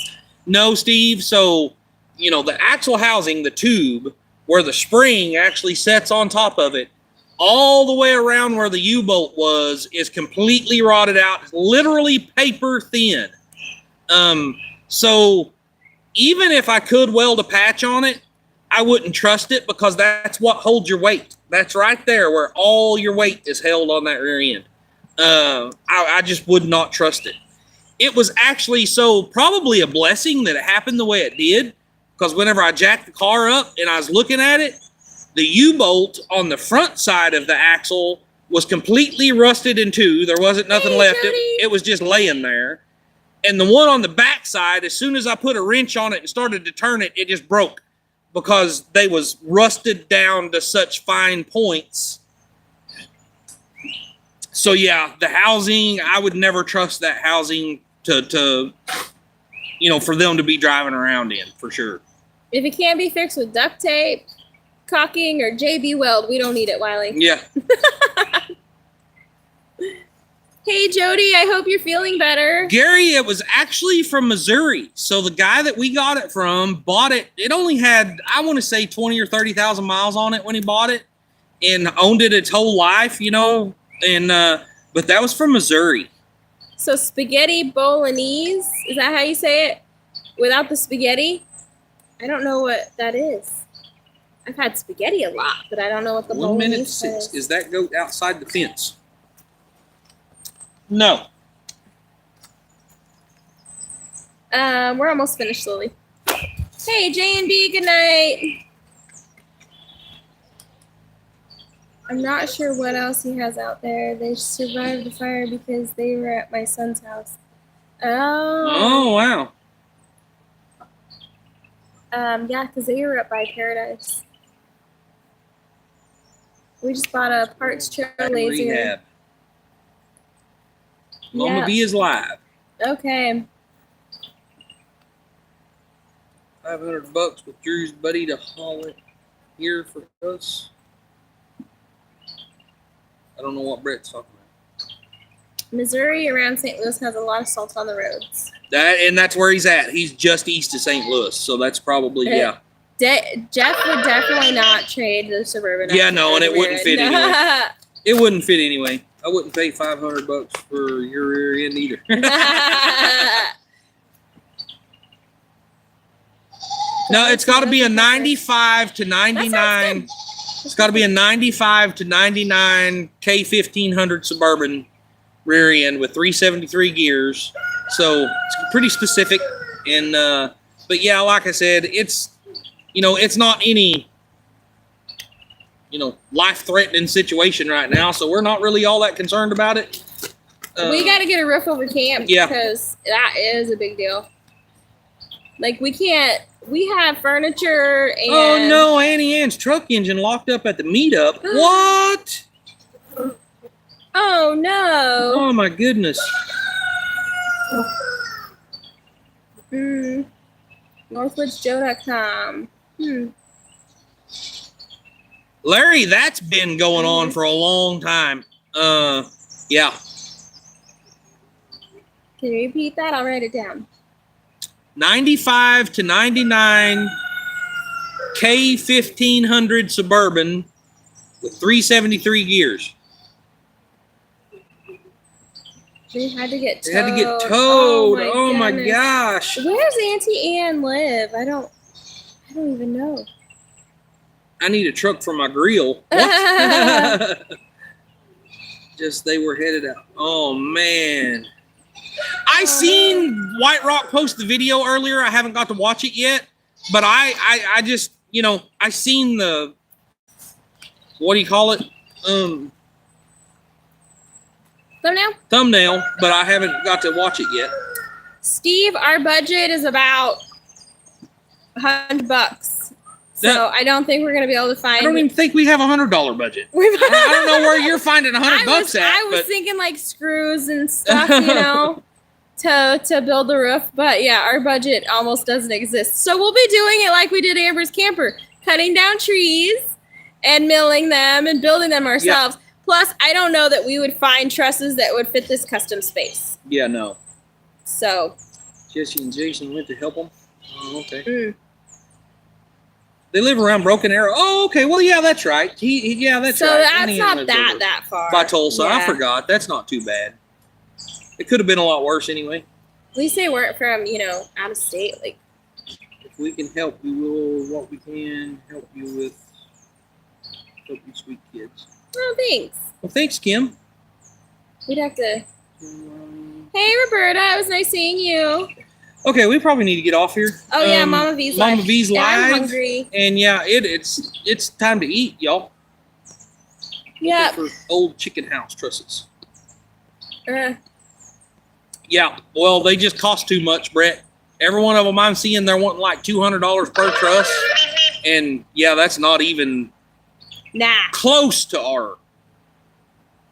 No, Steve. So the axle housing, the tube where the spring actually sets on top of it, all the way around where the U-bolt was, is completely rotted out. It's literally paper thin. So even if I could weld a patch on it, I wouldn't trust it because that's what holds your weight. That's right there where all your weight is held on that rear end. I just would not trust it. It was actually probably a blessing that it happened the way it did, because whenever I jacked the car up and I was looking at it, the U-bolt on the front side of the axle was completely rusted in 2. There wasn't nothing left. It was just laying there. And the one on the back side, as soon as I put a wrench on it and started to turn it, it just broke because they was rusted down to such fine points. So yeah, the housing, I would never trust that housing to for them to be driving around in, for sure. If it can't be fixed with duct tape, caulking, or JB Weld, we don't need it, Wiley. Yeah. Hey, Jody, I hope you're feeling better. Gary, it was actually from Missouri. So the guy that we got it from bought it. It only had, I want to say, 20 or 30,000 miles on it when he bought it and owned it its whole life, and but that was from Missouri. So spaghetti bolognese, is that how you say it? Without the spaghetti? I don't know what that is. I've had spaghetti a lot, but I don't know what the 1 minute bolognese 6. is. Is that goat outside the fence? No. We're almost finished slowly. Hey, J&B, good night. I'm not sure what else he has out there. They survived the fire because they were at my son's house. Oh. Oh, wow. Yeah, because they were up by Paradise. We just bought a Parks Trailblazer. Rehab. Mama V is live. Okay. $500 with Drew's buddy to haul it here for us. I don't know what Brett's talking about. Missouri around St. Louis has a lot of salt on the roads. That's where he's at. He's just east of St. Louis, so that's probably Jeff would definitely not trade the Suburban. Yeah, no, and it wouldn't fit anyway. It wouldn't fit anyway. I wouldn't pay $500 for your rear end either. No, it's got to be a 95 to 99. It's got to be a 95 to 99 K1500 Suburban rear end with 373 gears. So it's pretty specific. And but yeah, like I said, it's it's not any life-threatening situation right now, so we're not really all that concerned about it. We got to get a roof over camp because that is a big deal. Like we have furniture and... Oh no, Annie Ann's truck engine locked up at the meetup. What? Oh no. Oh my goodness. Northwoodsjoe.com. Larry, that's been going on for a long time. Yeah. Can you repeat that? I'll write it down. 95 to 99 K1500 Suburban with 373 gears. They had to get towed. They had to get towed. Oh my gosh. Where's Auntie Ann live? I don't even know. I need a truck for my grill. What? Just they were headed out. Oh man. I seen White Rock post the video earlier. I haven't got to watch it yet, but I just I seen the, what do you call it? Thumbnail, but I haven't got to watch it yet. Steve, our budget is about $100. So I don't think we're gonna be able to find. I don't even think we have $100 budget. I don't know where you're finding $100 at. I was thinking like screws and stuff, to build the roof. But yeah, our budget almost doesn't exist. So we'll be doing it like we did Amber's camper, cutting down trees and milling them and building them ourselves. Yep. Plus, I don't know that we would find trusses that would fit this custom space. Yeah, no. So. Jesse and Jason went to help them. Oh, okay. They live around Broken Arrow. Oh, okay. Well, yeah, that's right. That's right. So that's not that far. By Tulsa. Yeah. I forgot. That's not too bad. It could have been a lot worse anyway. At least they weren't from, out of state. Like, if we can help you, we'll what we can help you with. Help you sweet kids. Oh, thanks. Well, thanks, Kim. We'd have to. Hey, Roberta. It was nice seeing you. Okay, we probably need to get off here. Oh yeah, Mama V's live. Mama V's live. I'm hungry. And yeah, it's time to eat, y'all. Yeah. For old chicken house trusses. Yeah, well, they just cost too much, Brett. Every one of them I'm seeing, they're wanting like $200 per truss, and yeah, that's not even close to our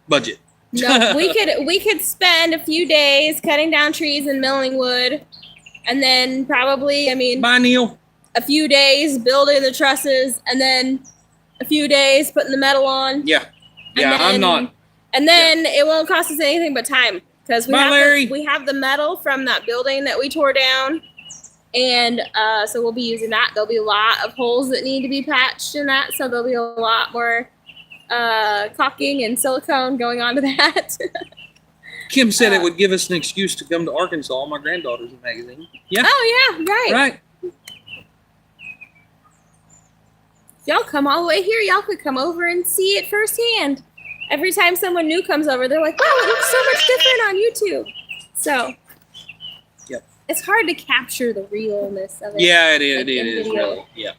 budget. No, we could spend a few days cutting down trees and milling wood, and then probably, bye, Neil. A few days building the trusses, and then a few days putting the metal on. Yeah, I'm not. And then it won't cost us anything but time, because we have the metal from that building that we tore down, and so we'll be using that. There'll be a lot of holes that need to be patched in that, so there'll be a lot more caulking and silicone going on to that. Kim said it would give us an excuse to come to Arkansas. My granddaughter's in magazine. Yeah. Oh yeah, right. Right. If y'all come all the way here, y'all could come over and see it firsthand. Every time someone new comes over, they're like, "Wow, it looks so much different on YouTube." So, yep. It's hard to capture the realness of it. Yeah, it is. It is really. Yeah.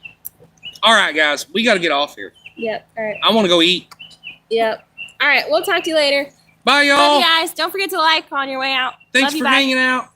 All right, guys, we got to get off here. Yep. All right. I want to go eat. Yep. All right. We'll talk to you later. Bye, y'all. Love you guys. Don't forget to like on your way out. Thanks for hanging out.